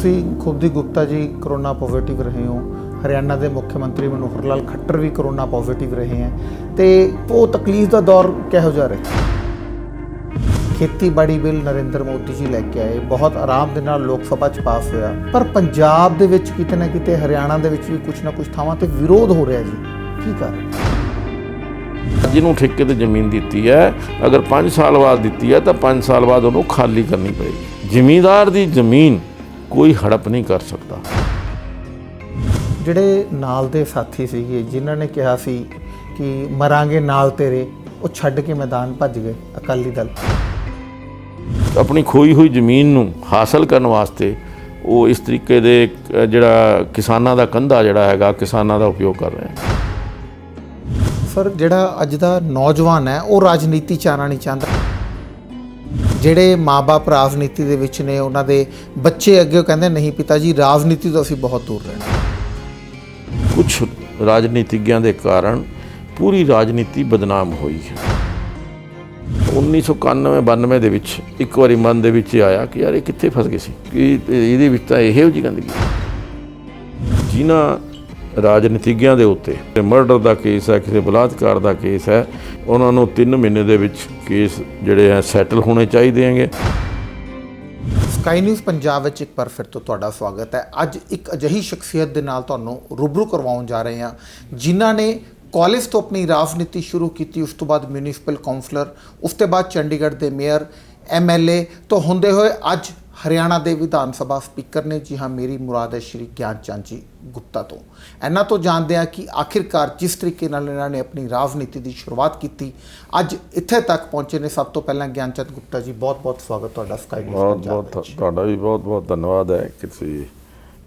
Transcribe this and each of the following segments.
ਤੁਸੀਂ ਖੁਦ ਹੀ Gupta ji corona positive ਰਹੇ ਹੋ, ਹਰਿਆਣਾ ਦੇ ਮੁੱਖ ਮੰਤਰੀ ਮਨੋਹਰ ਲਾਲ ਖੱਟਰ ਵੀ ਕਰੋਨਾ ਪੋਜ਼ਿਟਿਵ ਰਹੇ ਹੈ, ਤੇ ਉਹ ਤਕਲੀਫ ਦਾ ਦੌਰ ਕਿਹੋ ਜਿਹਾ ਰਿਹਾ? ਖੇਤੀਬਾੜੀ ਬਿੱਲ ਨਰਿੰਦਰ ਮੋਦੀ ਜੀ ਲੈ ਕੇ ਆਏ, ਬਹੁਤ ਆਰਾਮ ਦੇ ਨਾਲ ਲੋਕ ਸਭਾ 'ਚ ਪਾਸ ਹੋਇਆ, ਪਰ ਪੰਜਾਬ ਦੇ ਵਿੱਚ ਕਿਤੇ ਨਾ ਕਿਤੇ, ਹਰਿਆਣਾ ਦੇ ਵਿੱਚ ਵੀ ਕੁਛ ਨਾ ਕੁਛ ਥਾਵਾਂ ਤੇ ਵਿਰੋਧ ਹੋ ਰਿਹਾ ਜੀ, ਕੀ ਕਾਰਨ? ਜਿਹਨੂੰ ਠੇਕੇ ਤੇ ਜ਼ਮੀਨ ਦਿੱਤੀ ਹੈ, ਅਗਰ 5 ਸਾਲ ਬਾਅਦ ਦਿੱਤੀ ਹੈ ਤਾਂ 5 ਸਾਲ ਬਾਅਦ ਉਹਨੂੰ ਖਾਲੀ ਕਰਨੀ ਪਏਗੀ। ਜ਼ਿਮੀਂਦਾਰ ਦੀ ਜ਼ਮੀਨ ਕੋਈ ਹੜਪ ਨਹੀਂ ਕਰ ਸਕਦਾ। ਜਿਹੜੇ ਨਾਲ ਦੇ ਸਾਥੀ ਸੀਗੇ ਜਿਨ੍ਹਾਂ ਨੇ ਕਿਹਾ ਸੀ ਕਿ ਮਰਾਂਗੇ ਨਾਲ ਤੇਰੇ, ਉਹ ਛੱਡ ਕੇ ਮੈਦਾਨ ਭੱਜ ਗਏ ਅਕਾਲੀ ਦਲ। ਆਪਣੀ ਖੋਈ ਹੋਈ ਜ਼ਮੀਨ ਨੂੰ ਹਾਸਲ ਕਰਨ ਵਾਸਤੇ ਉਹ ਇਸ ਤਰੀਕੇ ਦੇ ਜਿਹੜਾ ਕਿਸਾਨਾਂ ਦਾ ਕੰਧਾ ਜਿਹੜਾ ਹੈਗਾ, ਕਿਸਾਨਾਂ ਦਾ ਉਪਯੋਗ ਕਰ ਰਹੇ ਹਨ। ਸਰ, ਜਿਹੜਾ ਅੱਜ ਦਾ ਨੌਜਵਾਨ ਹੈ ਉਹ ਰਾਜਨੀਤੀ 'ਚ ਆਉਣਾ ਨਹੀਂ ਚਾਹੁੰਦਾ। ਜਿਹੜੇ ਮਾਂ-ਬਾਪ ਰਾਜਨੀਤੀ ਦੇ ਵਿੱਚ ਨੇ, ਉਹਨਾਂ ਦੇ ਬੱਚੇ ਅੱਗੇ ਕਹਿੰਦੇ ਨਹੀਂ ਪਿਤਾ ਜੀ, ਰਾਜਨੀਤੀ ਤੋਂ ਅਸੀਂ ਬਹੁਤ ਦੂਰ ਰਹਿਣਾ। ਕੁਛ ਰਾਜਨੀਤਿਗਿਆਂ ਦੇ ਕਾਰਨ ਪੂਰੀ ਰਾਜਨੀਤੀ ਬਦਨਾਮ ਹੋਈ ਹੈ। 1991-92 ਦੇ ਵਿੱਚ ਇੱਕ ਵਾਰੀ ਮਨ ਦੇ ਵਿੱਚ ਆਇਆ ਕਿ ਯਾਰ ਇਹ ਕਿੱਥੇ ਫਸ ਗਏ ਸੀ, ਕਿ ਇਹਦੇ ਵਿੱਚ ਤਾਂ ਇਹੋ ਜਿਹੀ ਗੰਦਗੀ। ਜਿਨ੍ਹਾਂ ਰਾਜਨੀਤਿਗਿਆਂ ਦੇ ਉੱਤੇ ਮਰਡਰ ਦਾ ਕੇਸ ਹੈ, ਕਿਸੇ ਬਲਾਤਕਾਰ ਦਾ ਕੇਸ ਹੈ, ਉਹਨਾਂ ਨੂੰ 3 ਮਹੀਨੇ ਦੇ ਵਿੱਚ ਕੇਸ ਜਿਹੜੇ ਹੈ ਸੈਟਲ ਹੋਣੇ ਚਾਹੀਦੇ ਹੈਗੇ। ਸਕਾਈ ਨਿਊਜ਼ ਪੰਜਾਬ ਵਿੱਚ ਇੱਕ ਵਾਰ ਫਿਰ ਤੋਂ ਤੁਹਾਡਾ ਸਵਾਗਤ ਹੈ। ਅੱਜ ਇੱਕ ਅਜਿਹੀ ਸ਼ਖਸੀਅਤ ਦੇ ਨਾਲ ਤੁਹਾਨੂੰ ਰੂਬਰੂ ਕਰਵਾਉਣ ਜਾ ਰਹੇ ਹਾਂ ਜਿਨ੍ਹਾਂ ਨੇ ਕਾਲਜ ਤੋਂ ਆਪਣੀ ਰਾਜਨੀਤੀ ਸ਼ੁਰੂ ਕੀਤੀ, ਉਸ ਤੋਂ ਬਾਅਦ ਮਿਊਨਿਸਪਲ ਕਾਉਂਸਲਰ, ਉਸ ਤੋਂ ਬਾਅਦ ਚੰਡੀਗੜ੍ਹ ਦੇ ਮੇਅਰ, MLA ਤੋਂ ਹੁੰਦੇ ਹੋਏ ਅੱਜ ਹਰਿਆਣਾ ਦੇ ਵਿਧਾਨ ਸਭਾ ਸਪੀਕਰ ਨੇ। ਜੀ ਹਾਂ, ਮੇਰੀ ਮੁਰਾਦ ਹੈ ਸ਼੍ਰੀ ਗਿਆਨ ਚੰਦ ਜੀ ਗੁਪਤਾ ਤੋਂ। ਇਹਨਾਂ ਤੋਂ ਜਾਣਦੇ ਹਾਂ ਕਿ ਆਖਿਰਕਾਰ ਜਿਸ ਤਰੀਕੇ ਨਾਲ ਇਹਨਾਂ ਨੇ ਆਪਣੀ ਰਾਜਨੀਤੀ ਦੀ ਸ਼ੁਰੂਆਤ ਕੀਤੀ, ਅੱਜ ਇੱਥੇ ਤੱਕ ਪਹੁੰਚੇ ਨੇ। ਸਭ ਤੋਂ ਪਹਿਲਾਂ ਗਿਆਨ ਚੰਦ ਗੁਪਤਾ ਜੀ, ਬਹੁਤ ਬਹੁਤ ਸਵਾਗਤ ਤੁਹਾਡਾ ਸਕਾਈ ਨਿਊਜ਼ ਪੰਜਾਬ ਵਿੱਚ। ਤੁਹਾਡਾ ਵੀ ਬਹੁਤ ਬਹੁਤ ਧੰਨਵਾਦ ਹੈ ਕਿ ਤੁਸੀਂ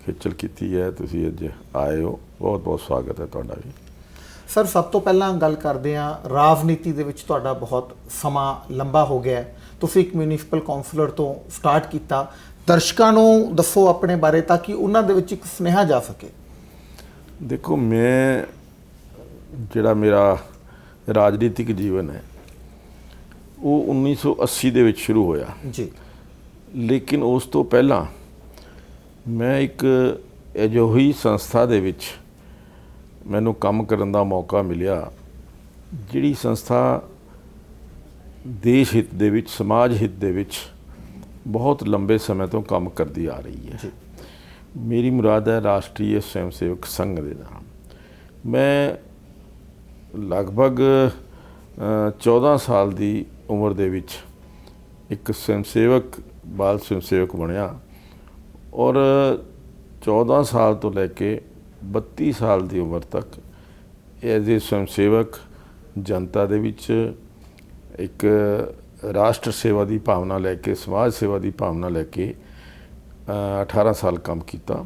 ਖੇਚਲ ਕੀਤੀ ਹੈ, ਤੁਸੀਂ ਅੱਜ ਆਏ ਹੋ, ਬਹੁਤ ਬਹੁਤ ਸਵਾਗਤ ਹੈ ਤੁਹਾਡਾ ਵੀ। ਸਰ, ਸਭ ਤੋਂ ਪਹਿਲਾਂ ਗੱਲ ਕਰਦੇ ਹਾਂ, ਰਾਜਨੀਤੀ ਦੇ ਵਿੱਚ ਤੁਹਾਡਾ ਬਹੁਤ ਸਮਾਂ ਲੰਬਾ ਹੋ ਗਿਆ ਹੈ। ਤੁਸੀਂ ਇੱਕ ਮਿਊਨਿਸਪਲ ਕਾਉਂਸਲਰ ਤੋਂ ਸਟਾਰਟ ਕੀਤਾ। ਦਰਸ਼ਕਾਂ ਨੂੰ ਦੱਸੋ ਆਪਣੇ ਬਾਰੇ ਤਾਂ ਕਿ ਉਹਨਾਂ ਦੇ ਵਿੱਚ ਇੱਕ ਸੁਨੇਹਾ ਜਾ ਸਕੇ। ਦੇਖੋ, ਮੈਂ ਜਿਹੜਾ ਮੇਰਾ ਰਾਜਨੀਤਿਕ ਜੀਵਨ ਹੈ ਉਹ 1980 ਦੇ ਵਿੱਚ ਸ਼ੁਰੂ ਹੋਇਆ ਜੀ, ਲੇਕਿਨ ਉਸ ਤੋਂ ਪਹਿਲਾਂ ਮੈਂ ਇੱਕ ਅਜਿਹੀ ਸੰਸਥਾ ਦੇ ਵਿੱਚ ਮੈਨੂੰ ਕੰਮ ਕਰਨ ਦਾ ਮੌਕਾ ਮਿਲਿਆ, ਜਿਹੜੀ ਸੰਸਥਾ ਦੇਸ਼ ਹਿੱਤ ਦੇ ਵਿੱਚ, ਸਮਾਜ ਹਿੱਤ ਦੇ ਵਿੱਚ ਬਹੁਤ ਲੰਬੇ ਸਮੇਂ ਤੋਂ ਕੰਮ ਕਰਦੀ ਆ ਰਹੀ ਹੈ। ਮੇਰੀ ਮੁਰਾਦ ਹੈ ਰਾਸ਼ਟਰੀ ਸਵੈਮ ਸੇਵਕ ਸੰਘ ਦੇ ਨਾਲ। ਮੈਂ ਲਗਭਗ 14 ਸਾਲ ਦੀ ਉਮਰ ਦੇ ਵਿੱਚ ਇੱਕ ਸਵੈਮ ਸੇਵਕ, ਬਾਲ ਸਵੈਮ ਸੇਵਕ ਬਣਿਆ, ਔਰ 14 ਸਾਲ ਤੋਂ ਲੈ ਕੇ 32 ਸਾਲ ਦੀ ਉਮਰ ਤੱਕ ਐਜ਼ ਏ ਸਵੈਮ ਸੇਵਕ ਜਨਤਾ ਦੇ ਵਿੱਚ ਇੱਕ ਰਾਸ਼ਟਰ ਸੇਵਾ ਦੀ ਭਾਵਨਾ ਲੈ ਕੇ, ਸਮਾਜ ਸੇਵਾ ਦੀ ਭਾਵਨਾ ਲੈ ਕੇ 18 ਸਾਲ ਕੰਮ ਕੀਤਾ।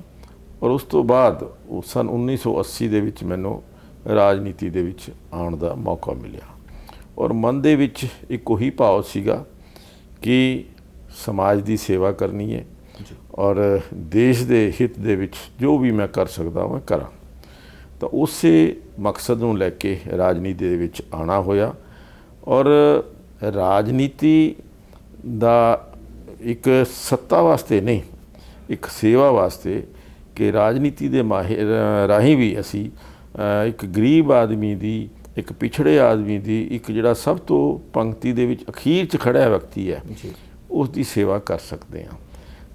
ਔਰ ਉਸ ਤੋਂ ਬਾਅਦ ਸੰਨ 1980 ਦੇ ਵਿੱਚ ਮੈਨੂੰ ਰਾਜਨੀਤੀ ਦੇ ਵਿੱਚ ਆਉਣ ਦਾ ਮੌਕਾ ਮਿਲਿਆ, ਔਰ ਮਨ ਦੇ ਵਿੱਚ ਇੱਕ ਉਹੀ ਭਾਵ ਸੀਗਾ ਕਿ ਸਮਾਜ ਦੀ ਸੇਵਾ ਕਰਨੀ ਹੈ ਔਰ ਦੇਸ਼ ਦੇ ਹਿੱਤ ਦੇ ਵਿੱਚ ਜੋ ਵੀ ਮੈਂ ਕਰ ਸਕਦਾ ਮੈਂ ਕਰਾਂ। ਤਾਂ ਉਸੇ ਮਕਸਦ ਨੂੰ ਲੈ ਕੇ ਰਾਜਨੀਤੀ ਦੇ ਵਿੱਚ ਆਉਣਾ ਹੋਇਆ, ਔਰ ਰਾਜਨੀਤੀ ਦਾ ਇੱਕ ਸੱਤਾ ਵਾਸਤੇ ਨਹੀਂ, ਇੱਕ ਸੇਵਾ ਵਾਸਤੇ, ਕਿ ਰਾਜਨੀਤੀ ਦੇ ਰਾਹੀਂ ਵੀ ਅਸੀਂ ਇੱਕ ਗਰੀਬ ਆਦਮੀ ਦੀ, ਇੱਕ ਪਿਛੜੇ ਆਦਮੀ ਦੀ, ਇੱਕ ਜਿਹੜਾ ਸਭ ਤੋਂ ਪੰਕਤੀ ਦੇ ਵਿੱਚ ਅਖੀਰ 'ਚ ਖੜ੍ਹਾ ਵਿਅਕਤੀ ਹੈ, ਉਸ ਦੀ ਸੇਵਾ ਕਰ ਸਕਦੇ ਹਾਂ।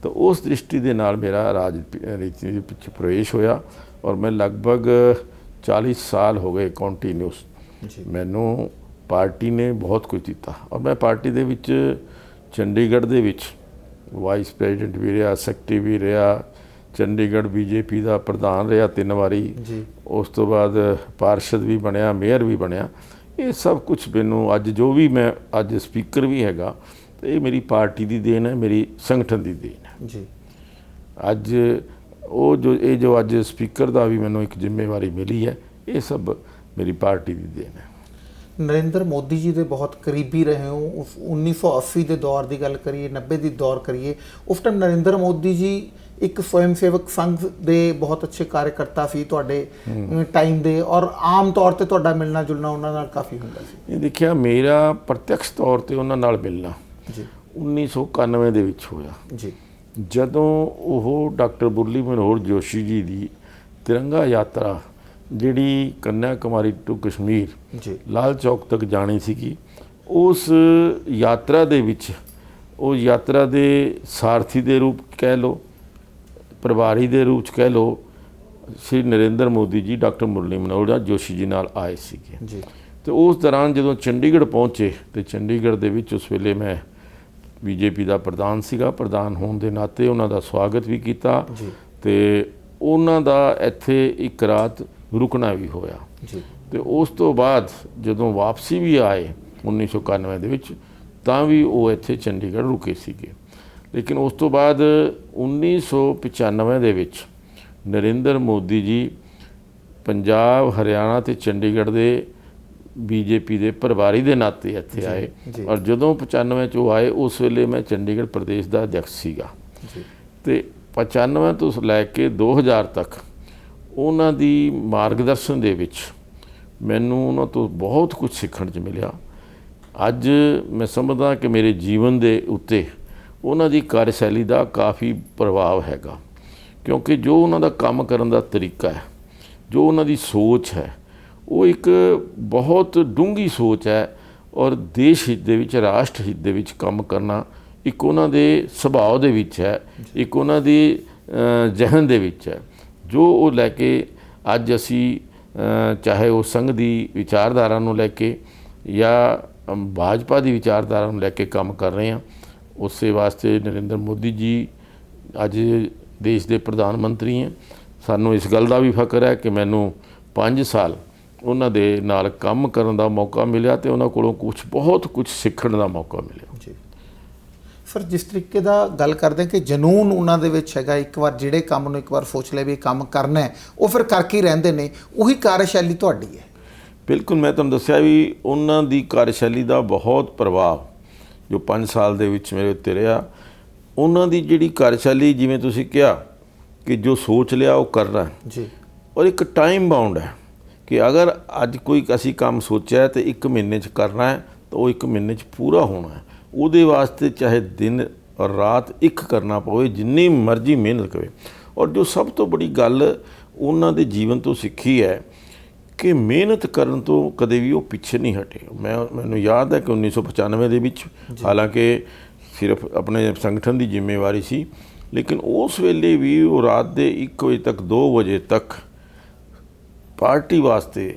ਤਾਂ ਉਸ ਦ੍ਰਿਸ਼ਟੀ ਦੇ ਨਾਲ ਮੇਰਾ ਰਾਜਨੀਤੀ ਦੇ ਵਿੱਚ ਪ੍ਰਵੇਸ਼ ਹੋਇਆ, ਔਰ ਮੈਂ ਲਗਭਗ 40 ਸਾਲ ਹੋ ਗਏ ਕੰਟੀਨਿਊਸ। ਮੈਨੂੰ ਪਾਰਟੀ ਨੇ ਬਹੁਤ ਕੁਝ ਦਿੱਤਾ, ਔਰ ਮੈਂ ਪਾਰਟੀ ਦੇ ਵਿੱਚ ਚੰਡੀਗੜ੍ਹ ਦੇ ਵਿੱਚ ਵਾਈਸ ਪ੍ਰੈਜ਼ੀਡੈਂਟ ਵੀ ਰਿਹਾ, ਸੈਕਟਰੀ ਵੀ ਰਿਹਾ, ਚੰਡੀਗੜ੍ਹ BJP ਦਾ ਪ੍ਰਧਾਨ ਰਿਹਾ 3 ਵਾਰੀ, ਉਸ ਤੋਂ ਬਾਅਦ ਪਾਰਸ਼ਦ ਵੀ ਬਣਿਆ, ਮੇਅਰ ਵੀ ਬਣਿਆ। ਇਹ ਸਭ ਕੁਝ ਮੈਨੂੰ ਅੱਜ ਜੋ ਵੀ ਮੈਂ ਅੱਜ ਸਪੀਕਰ ਵੀ ਹੈਗਾ, ਤੇ ਇਹ ਮੇਰੀ ਪਾਰਟੀ ਦੀ ਦੇਣ ਹੈ, ਮੇਰੀ ਸੰਗਠਨ ਦੀ ਦੇਣ ਹੈ ਜੀ। ਅੱਜ ਉਹ ਜੋ ਅੱਜ ਸਪੀਕਰ ਦਾ ਵੀ ਮੈਨੂੰ ਇੱਕ ਜ਼ਿੰਮੇਵਾਰੀ ਮਿਲੀ ਹੈ, ਇਹ ਸਭ ਮੇਰੀ ਪਾਰਟੀ ਦੀ ਦੇਣ ਹੈ। ਨਰਿੰਦਰ ਮੋਦੀ ਜੀ ਦੇ ਬਹੁਤ ਕਰੀਬੀ ਰਹੇ ਹੋ। ਉਸ 1980 ਦੇ ਦੌਰ ਦੀ ਗੱਲ ਕਰੀਏ, 90 ਦੀ ਦੌਰ ਕਰੀਏ, ਉਸ ਟਾਈਮ ਨਰਿੰਦਰ ਮੋਦੀ ਜੀ ਇੱਕ ਸਵੈਮ ਸੇਵਕ ਸੰਘ ਦੇ ਬਹੁਤ ਅੱਛੇ ਕਾਰਜਕਰਤਾ ਸੀ ਤੁਹਾਡੇ ਟਾਈਮ ਦੇ, ਔਰ ਆਮ ਤੌਰ ਤੇ ਤੁਹਾਡਾ ਮਿਲਣਾ ਜੁਲਣਾ ਉਹਨਾਂ ਨਾਲ ਕਾਫੀ ਹੁੰਦਾ ਸੀ। ਇਹ ਦੇਖਿਆ, ਮੇਰਾ ਪ੍ਰਤੱਖ ਤੌਰ ਤੇ ਉਹਨਾਂ ਨਾਲ ਮਿਲਣਾ 1991 ਦੇ ਵਿੱਚ ਹੋਇਆ ਜੀ, ਜਦੋਂ ਉਹ ਡਾਕਟਰ ਮੁਰਲੀ ਮਨੋਹਰ ਜੋਸ਼ੀ ਜੀ ਦੀ ਤਿਰੰਗਾ ਯਾਤਰਾ ਜਿਹੜੀ ਕੰਨਿਆ ਕੁਮਾਰੀ ਟੂ ਕਸ਼ਮੀਰ ਜੀ ਲਾਲ ਚੌਕ ਤੱਕ ਜਾਣੀ ਸੀਗੀ, ਉਸ ਯਾਤਰਾ ਦੇ ਵਿੱਚ ਉਹ ਯਾਤਰਾ ਦੇ ਸਾਰਥੀ ਦੇ ਰੂਪ ਕਹਿ ਲਓ, ਪ੍ਰਭਾਰੀ ਦੇ ਰੂਪ 'ਚ ਕਹਿ ਲਓ, ਸ਼੍ਰੀ ਨਰਿੰਦਰ ਮੋਦੀ ਜੀ ਡਾਕਟਰ ਮੁਰਲੀ ਮਨੋਹਰ ਜੋਸ਼ੀ ਜੀ ਨਾਲ ਆਏ ਸੀਗੇ। ਜੀ ਤੇ ਉਸ ਦੌਰਾਨ ਜਦੋਂ ਚੰਡੀਗੜ੍ਹ ਪਹੁੰਚੇ ਤੇ ਚੰਡੀਗੜ੍ਹ ਦੇ ਵਿੱਚ ਉਸ ਵੇਲੇ ਮੈਂ ਬੀਜੇਪੀ ਦਾ ਪ੍ਰਧਾਨ ਸੀਗਾ, ਪ੍ਰਧਾਨ ਹੋਣ ਦੇ ਨਾਤੇ ਉਹਨਾਂ ਦਾ ਸਵਾਗਤ ਵੀ ਕੀਤਾ ਜੀ ਤੇ ਉਹਨਾਂ ਦਾ ਇੱਥੇ ਇੱਕ ਰਾਤ ਰੁਕਣਾ ਵੀ ਹੋਇਆ। ਜੀ ਤੇ ਉਸ ਤੋਂ ਬਾਅਦ ਜਦੋਂ ਵਾਪਸੀ ਵੀ ਆਏ 1991 ਦੇ ਵਿੱਚ, ਤਾਂ ਵੀ ਉਹ ਇੱਥੇ ਚੰਡੀਗੜ੍ਹ ਰੁਕੇ ਸੀਗੇ। ਲੇਕਿਨ ਉਸ ਤੋਂ ਬਾਅਦ 1995 ਦੇ ਵਿੱਚ ਨਰਿੰਦਰ ਮੋਦੀ ਜੀ ਪੰਜਾਬ, ਹਰਿਆਣਾ ਤੇ ਚੰਡੀਗੜ੍ਹ ਦੇ ਬੀਜੇਪੀ ਦੇ ਪ੍ਰਭਾਰੀ ਦੇ ਨਾਤੇ ਇੱਥੇ ਆਏ। ਔਰ ਜਦੋਂ 95 'ਚ ਉਹ ਆਏ, ਉਸ ਵੇਲੇ ਮੈਂ ਚੰਡੀਗੜ੍ਹ ਪ੍ਰਦੇਸ਼ ਦਾ ਅਧਿਆਪਕ ਸੀਗਾ ਤੇ 95 ਤੋਂ ਲੈ ਕੇ 2000 ਤੱਕ ਉਹਨਾਂ ਦੀ ਮਾਰਗਦਰਸ਼ਨ ਦੇ ਵਿੱਚ ਮੈਨੂੰ ਉਹਨਾਂ ਤੋਂ ਬਹੁਤ ਕੁਝ ਸਿੱਖਣ 'ਚ ਮਿਲਿਆ। ਅੱਜ ਮੈਂ ਸਮਝਦਾ ਕਿ ਮੇਰੇ ਜੀਵਨ ਦੇ ਉੱਤੇ ਉਹਨਾਂ ਦੀ ਕਾਰਜਸ਼ੈਲੀ ਦਾ ਕਾਫੀ ਪ੍ਰਭਾਵ ਹੈਗਾ, ਕਿਉਂਕਿ ਜੋ ਉਹਨਾਂ ਦਾ ਕੰਮ ਕਰਨ ਦਾ ਤਰੀਕਾ ਹੈ, ਜੋ ਉਹਨਾਂ ਦੀ ਸੋਚ ਹੈ, ਉਹ ਇੱਕ ਬਹੁਤ ਡੂੰਘੀ ਸੋਚ ਹੈ ਔਰ ਦੇਸ਼ ਹਿੱਤ ਦੇ ਵਿੱਚ, ਰਾਸ਼ਟਰ ਹਿੱਤ ਦੇ ਵਿੱਚ ਕੰਮ ਕਰਨਾ ਇੱਕ ਉਹਨਾਂ ਦੇ ਸੁਭਾਅ ਦੇ ਵਿੱਚ ਹੈ, ਇੱਕ ਉਹਨਾਂ ਦੀ ਜ਼ਿਹਨ ਦੇ ਵਿੱਚ ਹੈ, ਜੋ ਉਹ ਲੈ ਕੇ ਅੱਜ ਅਸੀਂ ਚਾਹੇ ਉਹ ਸੰਘ ਦੀ ਵਿਚਾਰਧਾਰਾ ਨੂੰ ਲੈ ਕੇ ਜਾਂ ਭਾਜਪਾ ਦੀ ਵਿਚਾਰਧਾਰਾ ਨੂੰ ਲੈ ਕੇ ਕੰਮ ਕਰ ਰਹੇ ਹਾਂ। ਉਸੇ ਵਾਸਤੇ ਨਰਿੰਦਰ ਮੋਦੀ ਜੀ ਅੱਜ ਦੇਸ਼ ਦੇ ਪ੍ਰਧਾਨ ਮੰਤਰੀ ਹੈ। ਸਾਨੂੰ ਇਸ ਗੱਲ ਦਾ ਵੀ ਫਖਰ ਹੈ ਕਿ ਮੈਨੂੰ 5 ਸਾਲ ਉਹਨਾਂ ਦੇ ਨਾਲ ਕੰਮ ਕਰਨ ਦਾ ਮੌਕਾ ਮਿਲਿਆ ਤੇ ਉਹਨਾਂ ਕੋਲੋਂ ਬਹੁਤ ਕੁਝ ਸਿੱਖਣ ਦਾ ਮੌਕਾ ਮਿਲਿਆ। ਜੀ ਸਰ, ਜਿਸ ਤਰੀਕੇ ਦਾ ਗੱਲ ਕਰਦੇ ਕਿ ਜਨੂਨ ਉਹਨਾਂ ਦੇ ਵਿੱਚ ਹੈਗਾ, ਇੱਕ ਵਾਰ ਜਿਹੜੇ ਕੰਮ ਨੂੰ ਇੱਕ ਵਾਰ ਸੋਚ ਲਿਆ ਵੀ ਇਹ ਕੰਮ ਕਰਨਾ ਹੈ, ਉਹ ਫਿਰ ਕਰਕੇ ਹੀ ਰਹਿੰਦੇ ਨੇ, ਉਹੀ ਕਾਰਜਸ਼ੈਲੀ ਤੁਹਾਡੀ ਹੈ। ਬਿਲਕੁਲ, ਮੈਂ ਤੁਹਾਨੂੰ ਦੱਸਿਆ ਵੀ ਉਹਨਾਂ ਦੀ ਕਾਰਜਸ਼ੈਲੀ ਦਾ ਬਹੁਤ ਪ੍ਰਭਾਵ ਜੋ 5 ਸਾਲ ਦੇ ਵਿੱਚ ਮੇਰੇ ਉੱਤੇ ਰਿਹਾ। ਉਹਨਾਂ ਦੀ ਜਿਹੜੀ ਕਾਰਜਸ਼ੈਲੀ, ਜਿਵੇਂ ਤੁਸੀਂ ਕਿਹਾ ਕਿ ਜੋ ਸੋਚ ਲਿਆ ਉਹ ਕਰਨਾ ਜੀ, ਔਰ ਇੱਕ ਟਾਈਮ ਬਾਉਂਡ ਹੈ ਕਿ ਅਗਰ ਅੱਜ ਕੋਈ ਅਸੀਂ ਕੰਮ ਸੋਚਿਆ ਤੇ 1 ਮਹੀਨੇ 'ਚ ਕਰਨਾ ਹੈ ਤਾਂ ਉਹ 1 ਮਹੀਨੇ 'ਚ ਪੂਰਾ ਹੋਣਾ ਹੈ। ਉਹਦੇ ਵਾਸਤੇ ਚਾਹੇ ਦਿਨ ਔਰ ਰਾਤ ਇੱਕ ਕਰਨਾ ਪਵੇ, ਜਿੰਨੀ ਮਰਜ਼ੀ ਮਿਹਨਤ ਕਰੇ। ਔਰ ਜੋ ਸਭ ਤੋਂ ਬੜੀ ਗੱਲ ਉਹਨਾਂ ਦੇ ਜੀਵਨ ਤੋਂ ਸਿੱਖੀ ਹੈ ਕਿ ਮਿਹਨਤ ਕਰਨ ਤੋਂ ਕਦੇ ਵੀ ਉਹ ਪਿੱਛੇ ਨਹੀਂ ਹਟੇ। ਮੈਨੂੰ ਯਾਦ ਹੈ ਕਿ 1995 ਦੇ ਵਿੱਚ, ਹਾਲਾਂਕਿ ਸਿਰਫ ਆਪਣੇ ਸੰਗਠਨ ਦੀ ਜ਼ਿੰਮੇਵਾਰੀ ਸੀ, ਲੇਕਿਨ ਉਸ ਵੇਲੇ ਵੀ ਉਹ ਰਾਤ ਦੇ 1 ਵਜੇ ਤੱਕ, 2 ਵਜੇ ਤੱਕ ਪਾਰਟੀ ਵਾਸਤੇ,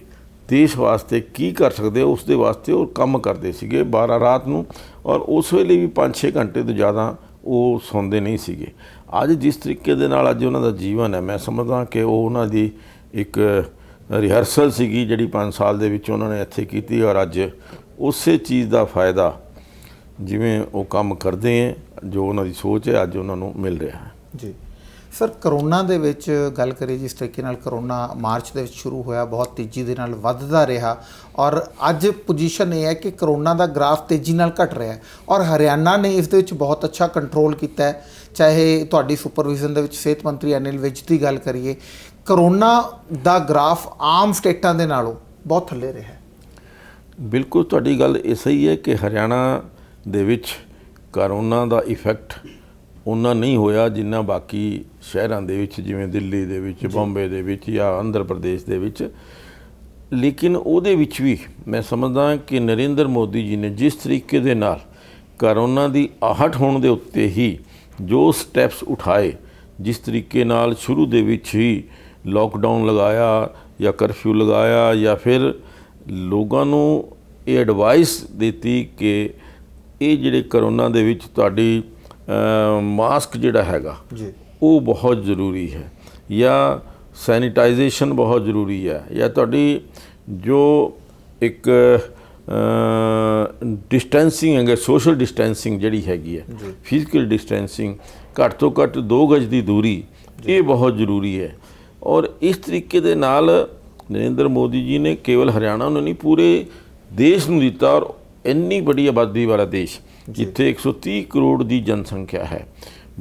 ਦੇਸ਼ ਵਾਸਤੇ ਕੀ ਕਰ ਸਕਦੇ ਉਸ ਦੇ ਵਾਸਤੇ ਉਹ ਕੰਮ ਕਰਦੇ ਸੀਗੇ 12 ਰਾਤ ਨੂੰ। ਔਰ ਉਸ ਵੇਲੇ ਵੀ 5-6 ਘੰਟੇ ਤੋਂ ਜ਼ਿਆਦਾ ਉਹ ਸੌਂਦੇ ਨਹੀਂ ਸੀਗੇ। ਅੱਜ ਜਿਸ ਤਰੀਕੇ ਦੇ ਨਾਲ ਅੱਜ ਉਹਨਾਂ ਦਾ ਜੀਵਨ ਹੈ, ਮੈਂ ਸਮਝਦਾ ਕਿ ਉਹ ਉਹਨਾਂ ਦੀ ਇੱਕ ਰਿਹਰਸਲ ਸੀਗੀ ਜਿਹੜੀ 5 ਸਾਲ ਦੇ ਵਿੱਚ ਉਹਨਾਂ ਨੇ ਇੱਥੇ ਕੀਤੀ। ਔਰ ਅੱਜ ਉਸੇ ਚੀਜ਼ ਦਾ ਫਾਇਦਾ, ਜਿਵੇਂ ਉਹ ਕੰਮ ਕਰਦੇ ਹੈ, ਜੋ ਉਹਨਾਂ ਦੀ ਸੋਚ ਹੈ, ਅੱਜ ਉਹਨਾਂ ਨੂੰ ਮਿਲ ਰਿਹਾ ਹੈ। ਜੀ ਸਰ, ਕਰੋਨਾ ਦੇ ਵਿੱਚ ਗੱਲ ਕਰੀਏ, ਜਿਸ ਤਰੀਕੇ ਨਾਲ ਕਰੋਨਾ ਮਾਰਚ ਦੇ ਵਿੱਚ ਸ਼ੁਰੂ ਹੋਇਆ, ਬਹੁਤ ਤੇਜ਼ੀ ਦੇ ਨਾਲ ਵੱਧਦਾ ਰਿਹਾ ਔਰ ਅੱਜ ਪੋਜੀਸ਼ਨ ਇਹ ਹੈ ਕਿ ਕਰੋਨਾ ਦਾ ਗ੍ਰਾਫ ਤੇਜ਼ੀ ਨਾਲ ਘਟ ਰਿਹਾ ਹੈ ਔਰ ਹਰਿਆਣਾ ਨੇ ਇਸ ਦੇ ਵਿੱਚ ਬਹੁਤ ਅੱਛਾ ਕੰਟਰੋਲ ਕੀਤਾ ਹੈ। ਚਾਹੇ ਤੁਹਾਡੀ ਸੁਪਰਵਿਜ਼ਨ ਦੇ ਵਿੱਚ ਸਿਹਤ ਮੰਤਰੀ ਅਨਿਲ ਵਿਜ ਦੀ ਗੱਲ ਕਰੀਏ, ਕਰੋਨਾ ਦਾ ਗ੍ਰਾਫ ਆਮ ਸਟੇਟਾਂ ਦੇ ਨਾਲੋਂ ਬਹੁਤ ਥੱਲੇ ਰਿਹਾ ਹੈ। ਬਿਲਕੁਲ, ਤੁਹਾਡੀ ਗੱਲ ਇਹ ਸਹੀ ਹੈ ਕਿ ਹਰਿਆਣਾ ਦੇ ਵਿੱਚ ਕਰੋਨਾ ਦਾ ਇਫੈਕਟ ਉਨਾ ਨਹੀਂ ਹੋਇਆ ਜਿੰਨਾ ਬਾਕੀ ਸ਼ਹਿਰਾਂ ਦੇ ਵਿੱਚ, ਜਿਵੇਂ ਦਿੱਲੀ ਦੇ ਵਿੱਚ, ਬੰਬੇ ਦੇ ਵਿੱਚ ਜਾਂ ਆਂਧਰਾ ਪ੍ਰਦੇਸ਼ ਦੇ ਵਿੱਚ। ਲੇਕਿਨ ਉਹਦੇ ਵਿੱਚ ਵੀ ਮੈਂ ਸਮਝਦਾ ਕਿ ਨਰਿੰਦਰ ਮੋਦੀ ਜੀ ਨੇ ਜਿਸ ਤਰੀਕੇ ਦੇ ਨਾਲ ਕਰੋਨਾ ਦੀ ਆਹਟ ਹੋਣ ਦੇ ਉੱਤੇ ਹੀ ਜੋ ਸਟੈਪਸ ਉਠਾਏ, ਜਿਸ ਤਰੀਕੇ ਨਾਲ ਸ਼ੁਰੂ ਦੇ ਵਿੱਚ ਹੀ ਲੋਕਡਾਊਨ ਲਗਾਇਆ ਜਾਂ ਕਰਫਿਊ ਲਗਾਇਆ, ਜਾਂ ਫਿਰ ਲੋਕਾਂ ਨੂੰ ਇਹ ਐਡਵਾਈਸ ਦਿੱਤੀ ਕਿ ਇਹ ਜਿਹੜੇ ਕਰੋਨਾ ਦੇ ਵਿੱਚ ਤੁਹਾਡੀ ਮਾਸਕ ਜਿਹੜਾ ਹੈਗਾ ਜੀ ਉਹ ਬਹੁਤ ਜ਼ਰੂਰੀ ਹੈ, ਜਾਂ ਸੈਨੀਟਾਈਜੇਸ਼ਨ ਬਹੁਤ ਜ਼ਰੂਰੀ ਹੈ, ਜਾਂ ਤੁਹਾਡੀ ਜੋ ਇੱਕ ਡਿਸਟੈਂਸਿੰਗ ਹੈਗਾ, ਸੋਸ਼ਲ ਡਿਸਟੈਂਸਿੰਗ ਜਿਹੜੀ ਹੈਗੀ ਹੈ, ਫਿਜ਼ੀਕਲ ਡਿਸਟੈਂਸਿੰਗ, ਘੱਟ ਤੋਂ ਘੱਟ 2 ਗਜ ਦੀ ਦੂਰੀ, ਇਹ ਬਹੁਤ ਜ਼ਰੂਰੀ ਹੈ। ਔਰ ਇਸ ਤਰੀਕੇ ਦੇ ਨਾਲ ਨਰਿੰਦਰ ਮੋਦੀ ਜੀ ਨੇ ਕੇਵਲ ਹਰਿਆਣਾ ਨੂੰ ਨਹੀਂ, ਪੂਰੇ ਦੇਸ਼ ਨੂੰ ਦਿੱਤਾ। ਔਰ ਇੰਨੀ ਵੱਡੀ ਆਬਾਦੀ ਵਾਲਾ ਦੇਸ਼, ਜਿੱਥੇ 130 ਕਰੋੜ ਦੀ ਜਨਸੰਖਿਆ ਹੈ,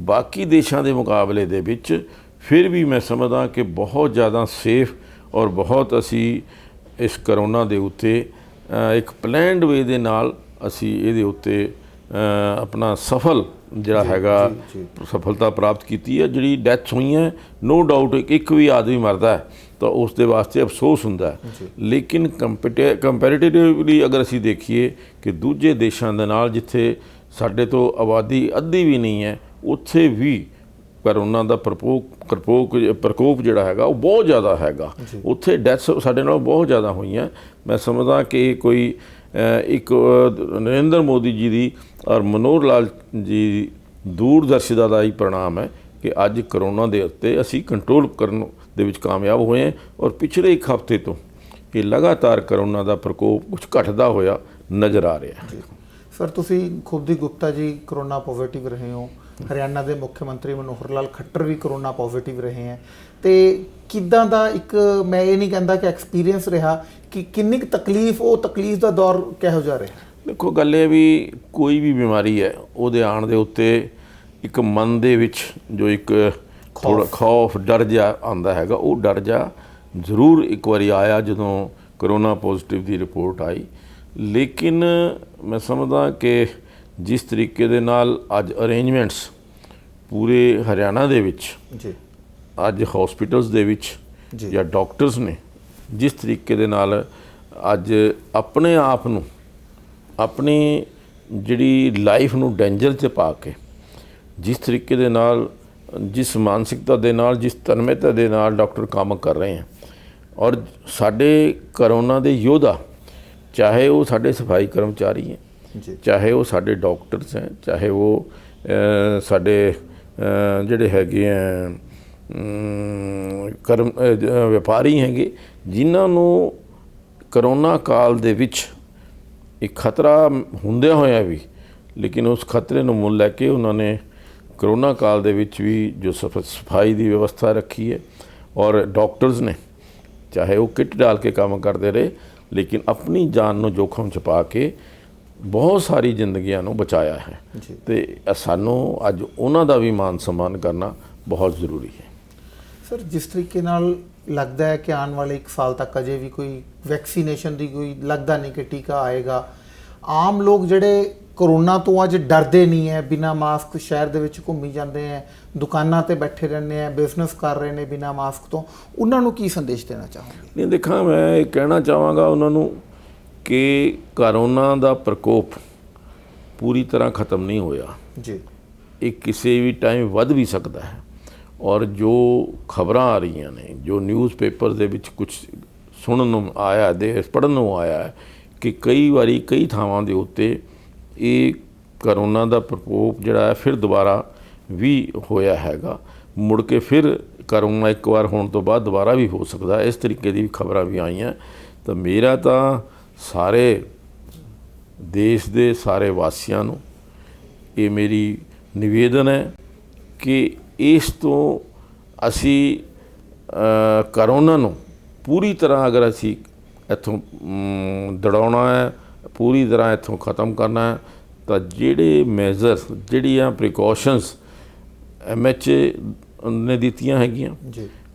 ਬਾਕੀ ਦੇਸ਼ਾਂ ਦੇ ਮੁਕਾਬਲੇ ਦੇ ਵਿੱਚ ਫਿਰ ਵੀ ਮੈਂ ਸਮਝਦਾ ਕਿ ਬਹੁਤ ਜ਼ਿਆਦਾ ਸੇਫ ਔਰ ਬਹੁਤ ਅਸੀਂ ਇਸ ਕਰੋਨਾ ਦੇ ਉੱਤੇ ਇੱਕ ਪਲੈਨਡ ਵੇ ਦੇ ਨਾਲ ਅਸੀਂ ਇਹਦੇ ਉੱਤੇ ਆਪਣਾ ਸਫਲ ਜਿਹੜਾ ਹੈਗਾ ਸਫਲਤਾ ਪ੍ਰਾਪਤ ਕੀਤੀ ਹੈ। ਜਿਹੜੀ ਡੈਥਸ ਹੋਈਆਂ ਨੋ ਡਾਊਟ ਇੱਕ ਵੀ ਆਦਮੀ ਮਰਦਾ ਹੈ ਤਾਂ ਉਸ ਦੇ ਵਾਸਤੇ ਅਫਸੋਸ ਹੁੰਦਾ ਹੈ, ਲੇਕਿਨ ਕੰਪੈਰੀਟਿਵਲੀ ਅਗਰ ਅਸੀਂ ਦੇਖੀਏ ਕਿ ਦੂਜੇ ਦੇਸ਼ਾਂ ਦੇ ਨਾਲ ਜਿੱਥੇ ਸਾਡੇ ਤੋਂ ਆਬਾਦੀ ਅੱਧੀ ਵੀ ਨਹੀਂ ਹੈ, ਉੱਥੇ ਵੀ ਕਰੋਨਾ ਦਾ ਪ੍ਰਕੋਪ ਜਿਹੜਾ ਹੈਗਾ ਉਹ ਬਹੁਤ ਜ਼ਿਆਦਾ ਹੈਗਾ। ਉੱਥੇ ਡੈਥਸ ਸਾਡੇ ਨਾਲ ਬਹੁਤ ਜ਼ਿਆਦਾ ਹੋਈਆਂ। ਮੈਂ ਸਮਝਦਾ ਕਿ ਕੋਈ ਇੱਕ ਨਰਿੰਦਰ ਮੋਦੀ ਜੀ ਦੀ ਔਰ ਮਨੋਹਰ ਲਾਲ ਜੀ ਦੂਰਦਰਸ਼ਿਤਾ ਦਾ ਹੀ ਪ੍ਰਣਾਮ ਹੈ ਕਿ ਅੱਜ ਕਰੋਨਾ ਦੇ ਉੱਤੇ ਅਸੀਂ ਕੰਟਰੋਲ ਕਰਨ ਦੇ ਵਿੱਚ ਕਾਮਯਾਬ ਹੋਏ ਹਾਂ। ਔਰ ਪਿਛਲੇ ਇੱਕ ਹਫ਼ਤੇ ਤੋਂ ਇਹ ਲਗਾਤਾਰ ਕਰੋਨਾ ਦਾ ਪ੍ਰਕੋਪ ਕੁਛ ਘਟਦਾ ਹੋਇਆ ਨਜ਼ਰ ਆ ਰਿਹਾ ਹੈ। ਸਰ, ਤੁਸੀਂ ਖੁਦ ਹੀ ਗੁਪਤਾ ਜੀ ਕਰੋਨਾ ਪੋਜ਼ਿਟਿਵ ਰਹੇ ਹੋ, ਹਰਿਆਣਾ ਦੇ ਮੁੱਖ ਮੰਤਰੀ ਮਨੋਹਰ ਲਾਲ ਖੱਟਰ ਵੀ ਕਰੋਨਾ ਪੋਜ਼ਿਟਿਵ ਰਹੇ ਹੈ, ਅਤੇ ਕਿੱਦਾਂ ਦਾ ਇੱਕ, ਮੈਂ ਇਹ ਨਹੀਂ ਕਹਿੰਦਾ ਕਿ ਐਕਸਪੀਰੀਅੰਸ ਰਿਹਾ, ਕਿ ਕਿੰਨੀ ਕੁ ਤਕਲੀਫ ਦਾ ਦੌਰ ਕਿਹੋ ਜਿਹਾ ਰਿਹਾ? ਦੇਖੋ, ਗੱਲ ਇਹ ਵੀ ਕੋਈ ਵੀ ਬਿਮਾਰੀ ਹੈ ਉਹਦੇ ਆਉਣ ਦੇ ਉੱਤੇ ਇੱਕ ਮਨ ਦੇ ਵਿੱਚ ਜੋ ਇੱਕ ਥੋੜ੍ਹਾ ਖੌਫ ਡਰ ਜਿਹਾ ਆਉਂਦਾ ਹੈਗਾ, ਉਹ ਡਰ ਜਿਹਾ ਜ਼ਰੂਰ ਇੱਕ ਵਾਰੀ ਆਇਆ ਜਦੋਂ ਕਰੋਨਾ ਪੋਜ਼ਿਟਿਵ ਦੀ ਰਿਪੋਰਟ ਆਈ। ਲੇਕਿਨ ਮੈਂ ਸਮਝਦਾ ਕਿ ਜਿਸ ਤਰੀਕੇ ਦੇ ਨਾਲ ਅੱਜ ਅਰੇਂਜਮੈਂਟਸ ਪੂਰੇ ਹਰਿਆਣਾ ਦੇ ਵਿੱਚ ਜੀ, ਅੱਜ ਹੌਸਪੀਟਲਸ ਦੇ ਵਿੱਚ ਜਾਂ ਡਾਕਟਰਸ ਨੇ ਜਿਸ ਤਰੀਕੇ ਦੇ ਨਾਲ ਅੱਜ ਆਪਣੇ ਆਪ ਨੂੰ ਆਪਣੀ ਜਿਹੜੀ ਲਾਈਫ ਨੂੰ ਡੇਂਜਰ 'ਚ ਪਾ ਕੇ ਜਿਸ ਤਰੀਕੇ ਦੇ ਨਾਲ, ਜਿਸ ਮਾਨਸਿਕਤਾ ਦੇ ਨਾਲ, ਜਿਸ ਤਨਮੇਤਾ ਦੇ ਨਾਲ ਡਾਕਟਰ ਕੰਮ ਕਰ ਰਹੇ ਹਨ, ਔਰ ਸਾਡੇ ਕਰੋਨਾ ਦੇ ਯੋਧਾ, ਚਾਹੇ ਉਹ ਸਾਡੇ ਸਫਾਈ ਕਰਮਚਾਰੀ ਹੈ, ਚਾਹੇ ਉਹ ਸਾਡੇ ਡਾਕਟਰਸ ਹੈ, ਚਾਹੇ ਉਹ ਸਾਡੇ ਜਿਹੜੇ ਹੈਗੇ ਆ ਵਪਾਰੀ ਹੈਗੇ, ਜਿਨ੍ਹਾਂ ਨੂੰ ਕਰੋਨਾ ਕਾਲ ਦੇ ਵਿੱਚ ਇੱਕ ਖਤਰਾ ਹੁੰਦਿਆਂ ਹੋਇਆ ਵੀ, ਲੇਕਿਨ ਉਸ ਖਤਰੇ ਨੂੰ ਮੁੱਲ ਲੈ ਕੇ ਉਹਨਾਂ ਨੇ ਕਰੋਨਾ ਕਾਲ ਦੇ ਵਿੱਚ ਵੀ ਜੋ ਸਫਾਈ ਦੀ ਵਿਵਸਥਾ ਰੱਖੀ ਹੈ, ਔਰ ਡਾਕਟਰਸ ਨੇ ਚਾਹੇ ਉਹ ਕਿੱਟ ਡਾਲ ਕੇ ਕੰਮ ਕਰਦੇ ਰਹੇ, ਲੇਕਿਨ ਆਪਣੀ ਜਾਨ ਨੂੰ ਜੋਖਮ 'ਚ ਪਾ ਕੇ ਬਹੁਤ ਸਾਰੀ ਜ਼ਿੰਦਗੀਆਂ ਨੂੰ ਬਚਾਇਆ ਹੈ। ਅਤੇ ਸਾਨੂੰ ਅੱਜ ਉਹਨਾਂ ਦਾ ਵੀ ਮਾਨ ਸਨਮਾਨ ਕਰਨਾ ਬਹੁਤ ਜ਼ਰੂਰੀ ਹੈ। ਸਰ, ਜਿਸ ਤਰੀਕੇ ਨਾਲ ਲੱਗਦਾ ਹੈ ਕਿ ਆਉਣ ਵਾਲੇ 1 ਸਾਲ ਤੱਕ ਅਜੇ ਵੀ ਕੋਈ ਵੈਕਸੀਨੇਸ਼ਨ ਦੀ ਕੋਈ ਲੱਗਦਾ ਨਹੀਂ ਕਿ ਟੀਕਾ ਆਏਗਾ, ਆਮ ਲੋਕ ਜਿਹੜੇ ਕਰੋਨਾ ਤੋਂ ਅੱਜ ਡਰਦੇ ਨਹੀਂ ਹੈ, ਬਿਨਾਂ ਮਾਸਕ ਸ਼ਹਿਰ ਦੇ ਵਿੱਚ ਘੁੰਮੀ ਜਾਂਦੇ ਹੈ, ਦੁਕਾਨਾਂ 'ਤੇ ਬੈਠੇ ਰਹਿੰਦੇ ਹੈ, ਬਿਜ਼ਨਸ ਕਰ ਰਹੇ ਨੇ ਬਿਨਾਂ ਮਾਸਕ ਤੋਂ, ਉਹਨਾਂ ਨੂੰ ਕੀ ਸੰਦੇਸ਼ ਦੇਣਾ ਚਾਹੋਗੇ? ਨਹੀਂ, ਦੇਖਾਂ, ਮੈਂ ਇਹ ਕਹਿਣਾ ਚਾਹਾਂਗਾ ਉਹਨਾਂ ਨੂੰ ਕਿ ਕਰੋਨਾ ਦਾ ਪ੍ਰਕੋਪ ਪੂਰੀ ਤਰ੍ਹਾਂ ਖਤਮ ਨਹੀਂ ਹੋਇਆ ਜੀ। ਇਹ ਕਿਸੇ ਵੀ ਟਾਈਮ ਵੱਧ ਵੀ ਸਕਦਾ ਹੈ, ਔਰ ਜੋ ਖਬਰਾਂ ਆ ਰਹੀਆਂ ਨੇ, ਜੋ ਨਿਊਜ਼ਪੇਪਰ ਦੇ ਵਿੱਚ ਕੁਝ ਸੁਣਨ ਨੂੰ ਆਇਆ, ਪੜ੍ਹਨ ਨੂੰ ਆਇਆ ਹੈ ਕਿ ਕਈ ਵਾਰੀ ਕਈ ਥਾਵਾਂ ਦੇ ਉੱਤੇ ਇਹ ਕਰੋਨਾ ਦਾ ਪ੍ਰਕੋਪ ਜਿਹੜਾ ਹੈ ਫਿਰ ਦੁਬਾਰਾ ਵੀ ਹੋਇਆ ਹੈਗਾ, ਮੁੜ ਕੇ ਫਿਰ ਕਰੋਨਾ ਇੱਕ ਵਾਰ ਹੋਣ ਤੋਂ ਬਾਅਦ ਦੁਬਾਰਾ ਵੀ ਹੋ ਸਕਦਾ, ਇਸ ਤਰੀਕੇ ਦੀ ਖਬਰਾਂ ਵੀ ਆਈਆਂ। ਤਾਂ ਮੇਰਾ ਤਾਂ ਸਾਰੇ ਦੇਸ਼ ਦੇ ਸਾਰੇ ਵਾਸੀਆਂ ਨੂੰ ਇਹ ਮੇਰੀ ਨਿਵੇਦਨ ਹੈ ਕਿ ਇਸ ਤੋਂ ਅਸੀਂ ਕਰੋਨਾ ਨੂੰ ਪੂਰੀ ਤਰ੍ਹਾਂ ਅਗਰ ਅਸੀਂ ਇੱਥੋਂ ਦੜਾਉਣਾ ਹੈ, ਪੂਰੀ ਤਰ੍ਹਾਂ ਇੱਥੋਂ ਖ਼ਤਮ ਕਰਨਾ ਹੈ, ਤਾਂ ਜਿਹੜੇ ਮੈਜ਼ਰਸ, ਜਿਹੜੀਆਂ ਪ੍ਰੀਕਾਸ਼ਨਸ MHA ਨੇ ਦਿੱਤੀਆਂ ਹੈਗੀਆਂ ਜੀ,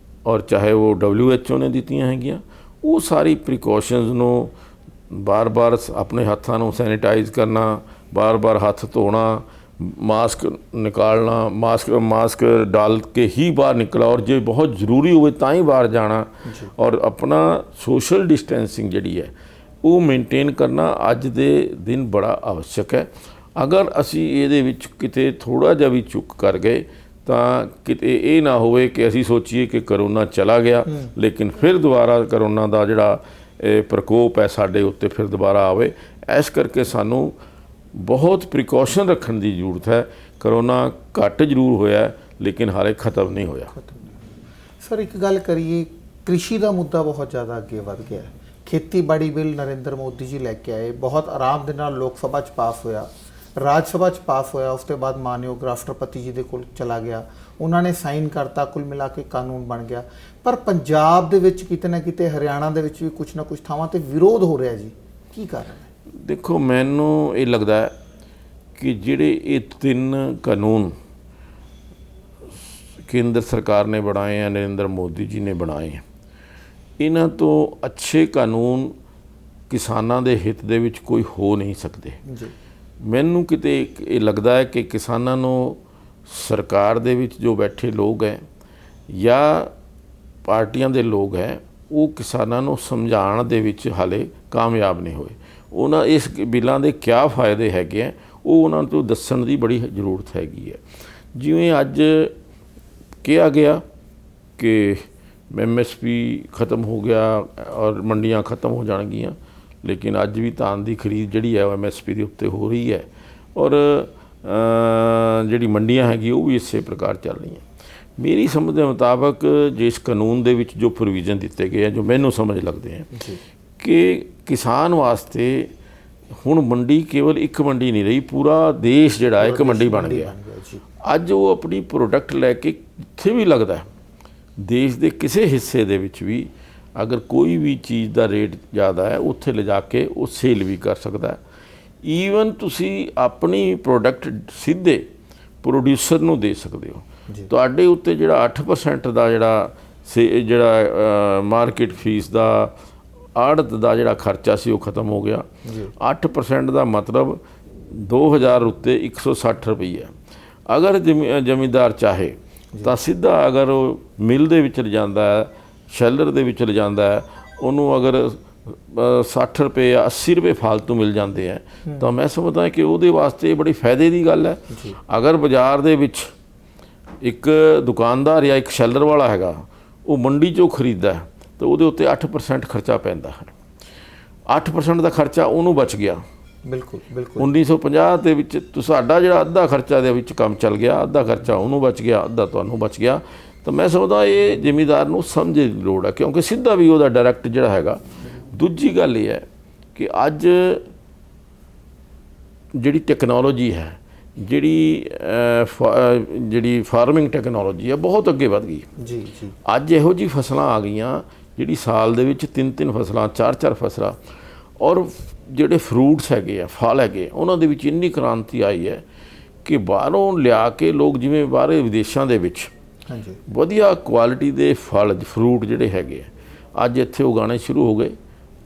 ਔਰ ਚਾਹੇ ਉਹ WHO ਨੇ ਦਿੱਤੀਆਂ ਹੈਗੀਆਂ, ਉਹ ਸਾਰੀ ਪ੍ਰੀਕਾਸ਼ਨਸ ਨੂੰ ਬਾਰ-ਬਾਰ ਆਪਣੇ ਹੱਥਾਂ ਨੂੰ ਸੈਨੀਟਾਈਜ਼ ਕਰਨਾ, ਬਾਰ-ਬਾਰ ਹੱਥ ਧੋਣਾ, ਮਾਸਕ ਨਿਕਾਲਣਾ, ਮਾਸਕ ਡਾਲ ਕੇ ਹੀ ਬਾਹਰ ਨਿਕਲਾ, ਔਰ ਜੇ ਬਹੁਤ ਜ਼ਰੂਰੀ ਹੋਵੇ ਤਾਂ ਹੀ ਬਾਹਰ ਜਾਣਾ, ਔਰ ਆਪਣਾ ਸੋਸ਼ਲ ਡਿਸਟੈਂਸਿੰਗ ਜਿਹੜੀ ਹੈ ਉਹ ਮੇਨਟੇਨ ਕਰਨਾ ਅੱਜ ਦੇ ਦਿਨ ਬੜਾ ਆਵਸ਼ਕ ਹੈ। ਅਗਰ ਅਸੀਂ ਇਹਦੇ ਵਿੱਚ ਕਿਤੇ ਥੋੜ੍ਹਾ ਜਿਹਾ ਵੀ ਚੁੱਕ ਕਰ ਗਏ ਤਾਂ ਕਿਤੇ ਇਹ ਨਾ ਹੋਵੇ ਕਿ ਅਸੀਂ ਸੋਚੀਏ ਕਿ ਕਰੋਨਾ ਚਲਾ ਗਿਆ, ਲੇਕਿਨ ਫਿਰ ਦੁਬਾਰਾ ਕਰੋਨਾ ਦਾ ਜਿਹੜਾ ਪ੍ਰਕੋਪ ਹੈ ਸਾਡੇ ਉੱਤੇ ਫਿਰ ਦੁਬਾਰਾ ਆਵੇ। ਇਸ ਕਰਕੇ ਸਾਨੂੰ ਬਹੁਤ ਪ੍ਰੀਕਾਸ਼ਨ ਰੱਖਣ ਦੀ ਜ਼ਰੂਰਤ ਹੈ। ਕਰੋਨਾ ਘੱਟ ਜ਼ਰੂਰ ਹੋਇਆ, ਲੇਕਿਨ ਹਾਲੇ ਖਤਮ ਨਹੀਂ ਹੋਇਆ। ਸਰ, ਇੱਕ ਗੱਲ ਕਰੀਏ, ਕ੍ਰਿਸ਼ੀ ਦਾ ਮੁੱਦਾ ਬਹੁਤ ਜ਼ਿਆਦਾ ਅੱਗੇ ਵੱਧ ਗਿਆ ਹੈ। ਖੇਤੀਬਾੜੀ ਬਿੱਲ ਨਰਿੰਦਰ ਮੋਦੀ ਜੀ ਲੈ ਕੇ ਆਏ, ਬਹੁਤ ਆਰਾਮ ਦੇ ਨਾਲ ਲੋਕ ਸਭਾ 'ਚ ਪਾਸ ਹੋਇਆ, ਰਾਜ ਸਭਾ 'ਚ ਪਾਸ ਹੋਇਆ, ਉਸ ਤੋਂ ਬਾਅਦ ਮਾਨਯੋਗ ਰਾਸ਼ਟਰਪਤੀ ਜੀ ਦੇ ਕੋਲ ਚਲਾ ਗਿਆ, ਉਹਨਾਂ ਨੇ ਸਾਈਨ ਕਰਤਾ, ਕੁੱਲ ਮਿਲਾ ਕੇ ਕਾਨੂੰਨ ਬਣ ਗਿਆ। ਪਰ ਪੰਜਾਬ ਦੇ ਵਿੱਚ ਕਿਤੇ ਨਾ ਕਿਤੇ, ਹਰਿਆਣਾ ਦੇ ਵਿੱਚ ਵੀ ਕੁਛ ਨਾ ਕੁਛ ਥਾਵਾਂ 'ਤੇ ਵਿਰੋਧ ਹੋ ਰਿਹਾ ਜੀ, ਕੀ ਕਾਰਨ ਹੈ? ਦੇਖੋ, ਮੈਨੂੰ ਇਹ ਲੱਗਦਾ ਹੈ ਕਿ ਜਿਹੜੇ ਇਹ 3 ਕਾਨੂੰਨ ਕੇਂਦਰ ਸਰਕਾਰ ਨੇ ਬਣਾਏ ਆ, ਨਰਿੰਦਰ ਮੋਦੀ ਜੀ ਨੇ ਬਣਾਏ ਆ, ਇਹਨਾਂ ਤੋਂ ਅੱਛੇ ਕਾਨੂੰਨ ਕਿਸਾਨਾਂ ਦੇ ਹਿੱਤ ਦੇ ਵਿੱਚ ਕੋਈ ਹੋ ਨਹੀਂ ਸਕਦੇ। ਜੀ। ਮੈਨੂੰ ਕਿਤੇ ਇਹ ਲੱਗਦਾ ਹੈ ਕਿ ਕਿਸਾਨਾਂ ਨੂੰ ਸਰਕਾਰ ਦੇ ਵਿੱਚ ਜੋ ਬੈਠੇ ਲੋਕ ਹੈ ਜਾਂ ਪਾਰਟੀਆਂ ਦੇ ਲੋਕ ਹੈ ਉਹ ਕਿਸਾਨਾਂ ਨੂੰ ਸਮਝਾਉਣ ਦੇ ਵਿੱਚ ਹਾਲੇ ਕਾਮਯਾਬ ਨਹੀਂ ਹੋਏ। ਉਹਨਾਂ ਇਸ ਬਿੱਲਾਂ ਦੇ ਕਿਆ ਫਾਇਦੇ ਹੈਗੇ ਹੈ ਉਹ ਉਹਨਾਂ ਤੋਂ ਦੱਸਣ ਦੀ ਬੜੀ ਜ਼ਰੂਰਤ ਹੈਗੀ ਹੈ। ਜਿਵੇਂ ਅੱਜ ਕਿਹਾ ਗਿਆ ਕਿ MSP ਖਤਮ ਹੋ ਗਿਆ ਔਰ ਮੰਡੀਆਂ ਖਤਮ ਹੋ ਜਾਣਗੀਆਂ, ਲੇਕਿਨ ਅੱਜ ਵੀ ਧਾਨ ਦੀ ਖਰੀਦ ਜਿਹੜੀ ਹੈ ਉਹ MSP ਦੇ ਉੱਤੇ ਹੋ ਰਹੀ ਹੈ ਔਰ ਜਿਹੜੀ ਮੰਡੀਆਂ ਹੈਗੀ ਉਹ ਵੀ ਇਸੇ ਪ੍ਰਕਾਰ ਚੱਲ ਰਹੀਆਂ। ਮੇਰੀ ਸਮਝ ਦੇ ਮੁਤਾਬਕ ਜਿਸ ਕਾਨੂੰਨ ਦੇ ਵਿੱਚ ਜੋ ਪ੍ਰੋਵੀਜ਼ਨ ਦਿੱਤੇ ਗਏ ਆ, ਜੋ ਮੈਨੂੰ ਸਮਝ ਲੱਗਦੇ ਹੈ ਕਿ ਕਿਸਾਨ ਵਾਸਤੇ ਹੁਣ ਮੰਡੀ ਕੇਵਲ ਇੱਕ ਮੰਡੀ ਨਹੀਂ ਰਹੀ, ਪੂਰਾ ਦੇਸ਼ ਜਿਹੜਾ ਇੱਕ ਮੰਡੀ ਬਣ ਗਿਆ। ਅੱਜ ਉਹ ਆਪਣੀ ਪ੍ਰੋਡਕਟ ਲੈ ਕੇ ਜਿੱਥੇ ਵੀ ਲੱਗਦਾ ਦੇਸ਼ ਦੇ ਕਿਸੇ ਹਿੱਸੇ ਦੇ ਵਿੱਚ ਵੀ ਅਗਰ ਕੋਈ ਵੀ ਚੀਜ਼ ਦਾ ਰੇਟ ਜ਼ਿਆਦਾ ਹੈ ਉੱਥੇ ਲਿਜਾ ਕੇ ਉਹ ਸੇਲ ਵੀ ਕਰ ਸਕਦਾ ਹੈ। ਈਵਨ ਤੁਸੀਂ ਆਪਣੀ ਪ੍ਰੋਡਕਟ ਸਿੱਧੇ ਪ੍ਰੋਡਿਊਸਰ ਨੂੰ ਦੇ ਸਕਦੇ ਹੋ। ਤੁਹਾਡੇ ਉੱਤੇ ਜਿਹੜਾ 8% ਦਾ ਜਿਹੜਾ ਮਾਰਕੀਟ ਫੀਸ ਦਾ ਆੜਤ ਦਾ ਜਿਹੜਾ ਖਰਚਾ ਸੀ ਉਹ ਖਤਮ ਹੋ ਗਿਆ। 8% ਦਾ ਮਤਲਬ 2000 ਉੱਤੇ 160 ਰੁਪਈਆ। ਅਗਰ ਜ਼ਮੀਂਦਾਰ ਚਾਹੇ ਤਾਂ ਸਿੱਧਾ ਅਗਰ ਉਹ ਮਿਲ ਦੇ ਵਿੱਚ ਲਿਜਾਂਦਾ ਹੈ, ਸ਼ੈਲਰ ਦੇ ਵਿੱਚ ਲਿਜਾਂਦਾ ਹੈ, ਉਹਨੂੰ ਅਗਰ 60 ਰੁਪਏ ਜਾਂ 80 ਰੁਪਏ ਫਾਲਤੂ ਮਿਲ ਜਾਂਦੇ ਹੈ ਤਾਂ ਮੈਂ ਸਮਝਦਾ ਕਿ ਉਹਦੇ ਵਾਸਤੇ ਬੜੀ ਫਾਇਦੇ ਦੀ ਗੱਲ ਹੈ। ਅਗਰ ਬਾਜ਼ਾਰ ਦੇ ਵਿੱਚ ਇੱਕ ਦੁਕਾਨਦਾਰ ਜਾਂ ਇੱਕ ਸ਼ੈਲਰ ਵਾਲਾ ਹੈਗਾ ਉਹ ਮੰਡੀ 'ਚੋਂ ਖਰੀਦਦਾ ਤਾਂ ਉਹਦੇ ਉੱਤੇ 8% ਖਰਚਾ ਪੈਂਦਾ ਹੈ। 8% ਦਾ ਖਰਚਾ ਉਹਨੂੰ ਬਚ ਗਿਆ। ਬਿਲਕੁਲ 1950 ਦੇ ਵਿੱਚ ਸਾਡਾ ਜਿਹੜਾ ਅੱਧਾ ਖਰਚਾ ਦੇ ਵਿੱਚ ਕੰਮ ਚੱਲ ਗਿਆ, ਅੱਧਾ ਖਰਚਾ ਉਹਨੂੰ ਬਚ ਗਿਆ, ਅੱਧਾ ਤੁਹਾਨੂੰ ਬਚ ਗਿਆ। ਤਾਂ ਮੈਂ ਸਮਝਦਾ ਇਹ ਜ਼ਿਮੀਂਦਾਰ ਨੂੰ ਸਮਝੇ ਦੀ ਲੋੜ ਹੈ ਕਿਉਂਕਿ ਸਿੱਧਾ ਵੀ ਉਹਦਾ ਡਾਇਰੈਕਟ ਜਿਹੜਾ ਹੈਗਾ। ਦੂਜੀ ਗੱਲ ਇਹ ਹੈ ਕਿ ਅੱਜ ਜਿਹੜੀ ਟੈਕਨੋਲੋਜੀ ਹੈ, ਜਿਹੜੀ ਫਾਰਮਿੰਗ ਟੈਕਨੋਲੋਜੀ ਹੈ ਬਹੁਤ ਅੱਗੇ ਵੱਧ ਗਈ। ਅੱਜ ਇਹੋ ਜਿਹੀ ਫਸਲਾਂ ਆ ਗਈਆਂ ਜਿਹੜੀ ਸਾਲ ਦੇ ਵਿੱਚ 3-3 ਫਸਲਾਂ, 4-4 ਫਸਲਾਂ, ਔਰ ਜਿਹੜੇ ਫਰੂਟਸ ਹੈਗੇ ਆ, ਫਲ ਹੈਗੇ, ਉਹਨਾਂ ਦੇ ਵਿੱਚ ਇੰਨੀ ਕ੍ਰਾਂਤੀ ਆਈ ਹੈ ਕਿ ਬਾਹਰੋਂ ਲਿਆ ਕੇ ਲੋਕ ਜਿਵੇਂ ਬਾਹਰੇ ਵਿਦੇਸ਼ਾਂ ਦੇ ਵਿੱਚ ਵਧੀਆ ਕੁਆਲਿਟੀ ਦੇ ਫਲ ਫਰੂਟ ਜਿਹੜੇ ਹੈਗੇ ਅੱਜ ਇੱਥੇ ਉਗਾਉਣੇ ਸ਼ੁਰੂ ਹੋ ਗਏ।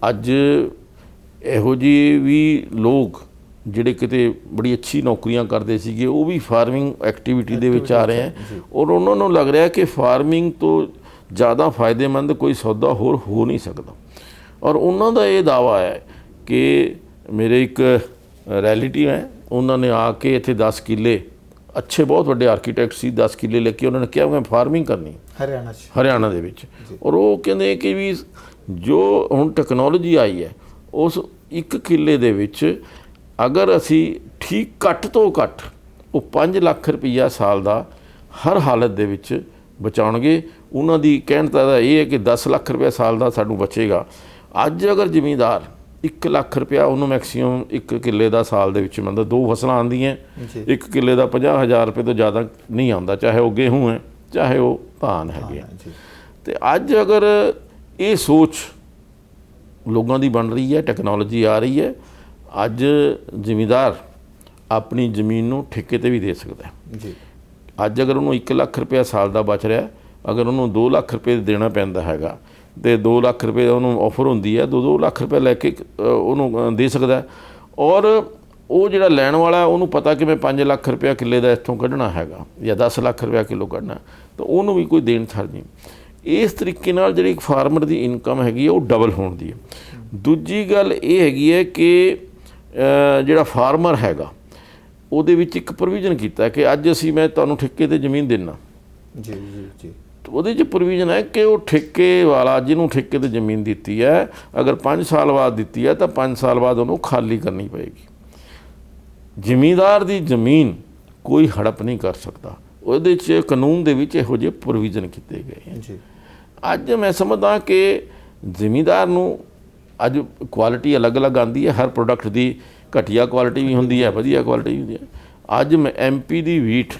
ਅੱਜ ਇਹੋ ਜਿਹੇ ਵੀ ਲੋਕ ਜਿਹੜੇ ਕਿਤੇ ਬੜੀ ਅੱਛੀ ਨੌਕਰੀਆਂ ਕਰਦੇ ਸੀਗੇ ਉਹ ਵੀ ਫਾਰਮਿੰਗ ਐਕਟੀਵਿਟੀ ਦੇ ਵਿੱਚ ਆ ਰਹੇ ਹੈ ਔਰ ਉਹਨਾਂ ਨੂੰ ਲੱਗ ਰਿਹਾ ਕਿ ਫਾਰਮਿੰਗ ਤੋਂ ਜ਼ਿਆਦਾ ਫਾਇਦੇਮੰਦ ਕੋਈ ਸੌਦਾ ਹੋਰ ਹੋ ਨਹੀਂ ਸਕਦਾ। ਔਰ ਉਹਨਾਂ ਦਾ ਇਹ ਦਾਅਵਾ ਹੈ ਕਿ ਮੇਰੇ ਇੱਕ ਰਿਲੇਟਿਵ ਹੈ, ਉਹਨਾਂ ਨੇ ਆ ਕੇ ਇੱਥੇ 10 ਕਿੱਲੇ, ਅੱਛੇ ਬਹੁਤ ਵੱਡੇ ਆਰਕੀਟੈਕਟ ਸੀ, 10 ਕਿੱਲੇ ਲੈ ਕੇ ਉਹਨਾਂ ਨੇ ਕਿਹਾ ਮੈਂ ਫਾਰਮਿੰਗ ਕਰਨੀ ਹਰਿਆਣਾ ਦੇ ਵਿੱਚ। ਔਰ ਉਹ ਕਹਿੰਦੇ ਕਿ ਵੀ ਜੋ ਹੁਣ ਟੈਕਨੋਲੋਜੀ ਆਈ ਹੈ ਉਸ 1 ਕਿੱਲੇ ਦੇ ਵਿੱਚ ਅਗਰ ਅਸੀਂ ਠੀਕ ਘੱਟ ਤੋਂ ਘੱਟ ਉਹ 5 ਲੱਖ ਰੁਪਈਆ ਸਾਲ ਦਾ ਹਰ ਹਾਲਤ ਦੇ ਵਿੱਚ ਬਚਾਉਣਗੇ। ਉਹਨਾਂ ਦੀ ਕਹਿਣ ਦਾ ਇਹ ਹੈ ਕਿ 10 ਲੱਖ ਰੁਪਇਆ ਸਾਲ ਦਾ ਸਾਨੂੰ ਬਚੇਗਾ। ਅੱਜ ਅਗਰ ਜ਼ਿਮੀਂਦਾਰ 1 ਲੱਖ ਰੁਪਇਆ ਉਹਨੂੰ ਮੈਕਸੀਮਮ 1 ਕਿੱਲੇ ਦਾ ਸਾਲ ਦੇ ਵਿੱਚ ਮਤਲਬ 2 ਫਸਲਾਂ ਆਉਂਦੀਆਂ, 1 ਕਿੱਲੇ ਦਾ 50,000 ਰੁਪਏ ਤੋਂ ਜ਼ਿਆਦਾ ਨਹੀਂ ਆਉਂਦਾ, ਚਾਹੇ ਉਹ ਗੇਹੂੰ ਹੈ ਚਾਹੇ ਉਹ ਧਾਨ ਹੈਗੇ। ਅਤੇ ਅੱਜ ਅਗਰ ਇਹ ਸੋਚ ਲੋਕਾਂ ਦੀ ਬਣ ਰਹੀ ਹੈ, ਟੈਕਨੋਲੋਜੀ ਆ ਰਹੀ ਹੈ, ਅੱਜ ਜ਼ਿਮੀਂਦਾਰ ਆਪਣੀ ਜ਼ਮੀਨ ਨੂੰ ਠੇਕੇ 'ਤੇ ਵੀ ਦੇ ਸਕਦਾ ਹੈ। ਅੱਜ ਅਗਰ ਉਹਨੂੰ 1 ਲੱਖ ਰੁਪਇਆ ਸਾਲ ਦਾ ਬਚ ਰਿਹਾ, ਅਗਰ ਉਹਨੂੰ 2 ਲੱਖ ਰੁਪਏ ਦੇਣਾ ਪੈਂਦਾ ਹੈਗਾ ਅਤੇ 2 ਲੱਖ ਰੁਪਏ ਉਹਨੂੰ ਆਫਰ ਹੁੰਦੀ ਹੈ, 2 ਲੱਖ ਰੁਪਏ ਲੈ ਕੇ ਉਹਨੂੰ ਦੇ ਸਕਦਾ। ਔਰ ਉਹ ਜਿਹੜਾ ਲੈਣ ਵਾਲਾ ਉਹਨੂੰ ਪਤਾ ਕਿ ਮੈਂ 5 ਲੱਖ ਰੁਪਇਆ ਕਿੱਲੇ ਦਾ ਇੱਥੋਂ ਕੱਢਣਾ ਹੈਗਾ ਜਾਂ 10 ਲੱਖ ਰੁਪਇਆ ਕਿੱਲੋ ਕੱਢਣਾ, ਤਾਂ ਉਹਨੂੰ ਵੀ ਕੋਈ ਦੇਣ ਛੱਡ ਨਹੀਂ। ਇਸ ਤਰੀਕੇ ਨਾਲ ਜਿਹੜੀ ਇੱਕ ਫਾਰਮਰ ਦੀ ਇਨਕਮ ਹੈਗੀ ਹੈ ਉਹ ਡਬਲ ਹੋਣ ਦੀ ਹੈ। ਦੂਜੀ ਗੱਲ ਇਹ ਹੈਗੀ ਹੈ ਕਿ ਜਿਹੜਾ ਫਾਰਮਰ ਹੈਗਾ ਉਹਦੇ ਵਿੱਚ ਇੱਕ ਪ੍ਰੋਵੀਜ਼ਨ ਕੀਤਾ ਕਿ ਅੱਜ ਮੈਂ ਤੁਹਾਨੂੰ ਠੇਕੇ 'ਤੇ ਜ਼ਮੀਨ ਦੇਣਾ ਉਹਦੇ 'ਚ ਪ੍ਰੋਵੀਜ਼ਨ ਹੈ ਕਿ ਉਹ ਠੇਕੇ ਵਾਲਾ ਜਿਹਨੂੰ ਠੇਕੇ 'ਤੇ ਜ਼ਮੀਨ ਦਿੱਤੀ ਹੈ ਅਗਰ 5 ਸਾਲ ਬਾਅਦ ਦਿੱਤੀ ਹੈ ਤਾਂ 5 ਸਾਲ ਬਾਅਦ ਉਹਨੂੰ ਖਾਲੀ ਕਰਨੀ ਪਏਗੀ। ਜ਼ਿਮੀਂਦਾਰ ਦੀ ਜ਼ਮੀਨ ਕੋਈ ਹੜਪ ਨਹੀਂ ਕਰ ਸਕਦਾ। ਉਹਦੇ 'ਚ ਕਾਨੂੰਨ ਦੇ ਵਿੱਚ ਇਹੋ ਜਿਹੇ ਪ੍ਰੋਵੀਜ਼ਨ ਕੀਤੇ ਗਏ ਹੈ। ਅੱਜ ਮੈਂ ਸਮਝਦਾ ਕਿ ਜ਼ਿਮੀਂਦਾਰ ਨੂੰ ਅੱਜ ਕੁਆਲਿਟੀ ਅਲੱਗ-ਅਲੱਗ ਆਉਂਦੀ ਹੈ, ਹਰ ਪ੍ਰੋਡਕਟ ਦੀ ਘਟੀਆ ਕੁਆਲਿਟੀ ਵੀ ਹੁੰਦੀ ਹੈ, ਵਧੀਆ ਕੁਆਲਿਟੀ ਵੀ ਹੁੰਦੀ ਹੈ। ਅੱਜ MP ਦੀ ਵੀਟ,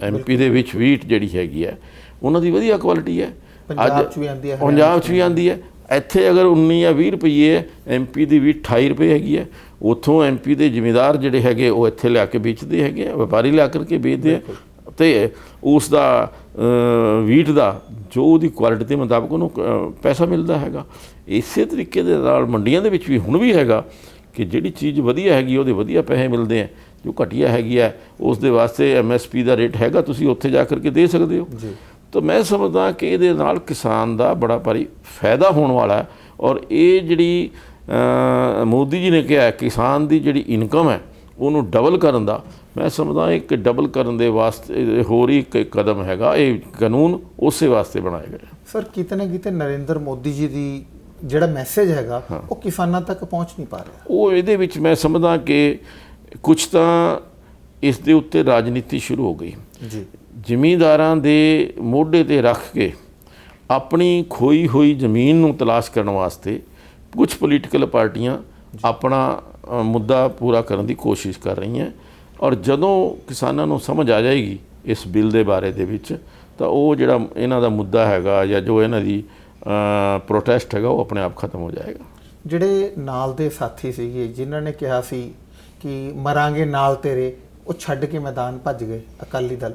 MP ਦੇ ਵਿੱਚ ਵੀਟ ਜਿਹੜੀ ਹੈਗੀ ਹੈ ਉਹਨਾਂ ਦੀ ਵਧੀਆ ਕੁਆਲਿਟੀ ਹੈ। ਪੰਜਾਬ 'ਚ ਵੀ ਆਉਂਦੀ ਹੈ। ਇੱਥੇ ਅਗਰ 19 ਜਾਂ 20 ਰੁਪਈਏ MP ਦੀ ਵੀਟ 28 ਰੁਪਏ ਹੈਗੀ ਹੈ। ਉੱਥੋਂ MP ਦੇ ਜ਼ਿਮੀਂਦਾਰ ਜਿਹੜੇ ਹੈਗੇ ਉਹ ਇੱਥੇ ਲਿਆ ਕੇ ਵੇਚਦੇ ਹੈਗੇ, ਵਪਾਰੀ ਲਿਆ ਕਰਕੇ ਵੇਚਦੇ ਆ ਅਤੇ ਉਸ ਦਾ ਵੀਟ ਦਾ ਜੋ ਉਹਦੀ ਕੁਆਲਿਟੀ ਦੇ ਮੁਤਾਬਕ ਉਹਨੂੰ ਪੈਸਾ ਮਿਲਦਾ ਹੈਗਾ। ਇਸੇ ਤਰੀਕੇ ਦੇ ਨਾਲ ਮੰਡੀਆਂ ਦੇ ਵਿੱਚ ਵੀ ਹੁਣ ਵੀ ਹੈਗਾ ਕਿ ਜਿਹੜੀ ਚੀਜ਼ ਵਧੀਆ ਹੈਗੀ ਉਹਦੇ ਵਧੀਆ ਪੈਸੇ ਮਿਲਦੇ ਆ, ਜੋ ਘਟੀਆ ਹੈਗੀ ਹੈ ਉਸ ਦੇ ਵਾਸਤੇ MSP ਦਾ ਰੇਟ ਹੈਗਾ, ਤੁਸੀਂ ਉੱਥੇ ਜਾ ਕਰਕੇ ਦੇ ਸਕਦੇ ਹੋ। ਤਾਂ ਮੈਂ ਸਮਝਦਾ ਕਿ ਇਹਦੇ ਨਾਲ ਕਿਸਾਨ ਦਾ ਬੜਾ ਭਾਰੀ ਫਾਇਦਾ ਹੋਣ ਵਾਲਾ ਹੈ। ਔਰ ਇਹ ਜਿਹੜੀ ਮੋਦੀ ਜੀ ਨੇ ਕਿਹਾ ਕਿਸਾਨ ਦੀ ਜਿਹੜੀ ਇਨਕਮ ਹੈ ਉਹਨੂੰ ਡਬਲ ਕਰਨ ਦਾ, ਮੈਂ ਸਮਝਦਾ ਇੱਕ ਡਬਲ ਕਰਨ ਦੇ ਵਾਸਤੇ ਹੋਰ ਹੀ ਇੱਕ ਕਦਮ ਹੈਗਾ। ਇਹ ਕਾਨੂੰਨ ਉਸੇ ਵਾਸਤੇ ਬਣਾਇਆ ਗਿਆ। ਸਰ ਕਿਤੇ ਨਾ ਕਿਤੇ ਨਰਿੰਦਰ ਮੋਦੀ ਜੀ ਦੀ ਜਿਹੜਾ ਮੈਸੇਜ ਹੈਗਾ ਉਹ ਕਿਸਾਨਾਂ ਤੱਕ ਪਹੁੰਚ ਨਹੀਂ ਪਾ ਰਿਹਾ। ਉਹ ਇਹਦੇ ਵਿੱਚ ਮੈਂ ਸਮਝਦਾ ਕਿ ਕੁਛ ਤਾਂ ਇਸ ਦੇ ਉੱਤੇ ਰਾਜਨੀਤੀ ਸ਼ੁਰੂ ਹੋ ਗਈ ਜੀ। ਜ਼ਿਮੀਂਦਾਰਾਂ ਦੇ ਮੋਢੇ 'ਤੇ ਰੱਖ ਕੇ ਆਪਣੀ ਖੋਈ ਹੋਈ ਜ਼ਮੀਨ ਨੂੰ ਤਲਾਸ਼ ਕਰਨ ਵਾਸਤੇ ਕੁਛ ਪੋਲੀਟੀਕਲ ਪਾਰਟੀਆਂ ਆਪਣਾ ਮੁੱਦਾ ਪੂਰਾ ਕਰਨ ਦੀ ਕੋਸ਼ਿਸ਼ ਕਰ ਰਹੀਆਂ। ਔਰ ਜਦੋਂ ਕਿਸਾਨਾਂ ਨੂੰ ਸਮਝ ਆ ਜਾਏਗੀ ਇਸ ਬਿੱਲ ਦੇ ਬਾਰੇ ਦੇ ਵਿੱਚ, ਤਾਂ ਉਹ ਜਿਹੜਾ ਇਹਨਾਂ ਦਾ ਮੁੱਦਾ ਹੈਗਾ ਜਾਂ ਜੋ ਇਹਨਾਂ ਦੀ ਪ੍ਰੋਟੈਸਟ ਹੈਗਾ ਉਹ ਆਪਣੇ ਆਪ ਖਤਮ ਹੋ ਜਾਏਗਾ। ਜਿਹੜੇ ਨਾਲ ਦੇ ਸਾਥੀ ਸੀਗੇ ਜਿਨ੍ਹਾਂ ਨੇ ਕਿਹਾ ਸੀ ਕਿ ਮਰਾਂਗੇ ਨਾਲ ਤੇਰੇ, ਉਹ ਛੱਡ ਕੇ ਮੈਦਾਨ ਭੱਜ ਗਏ ਅਕਾਲੀ ਦਲ।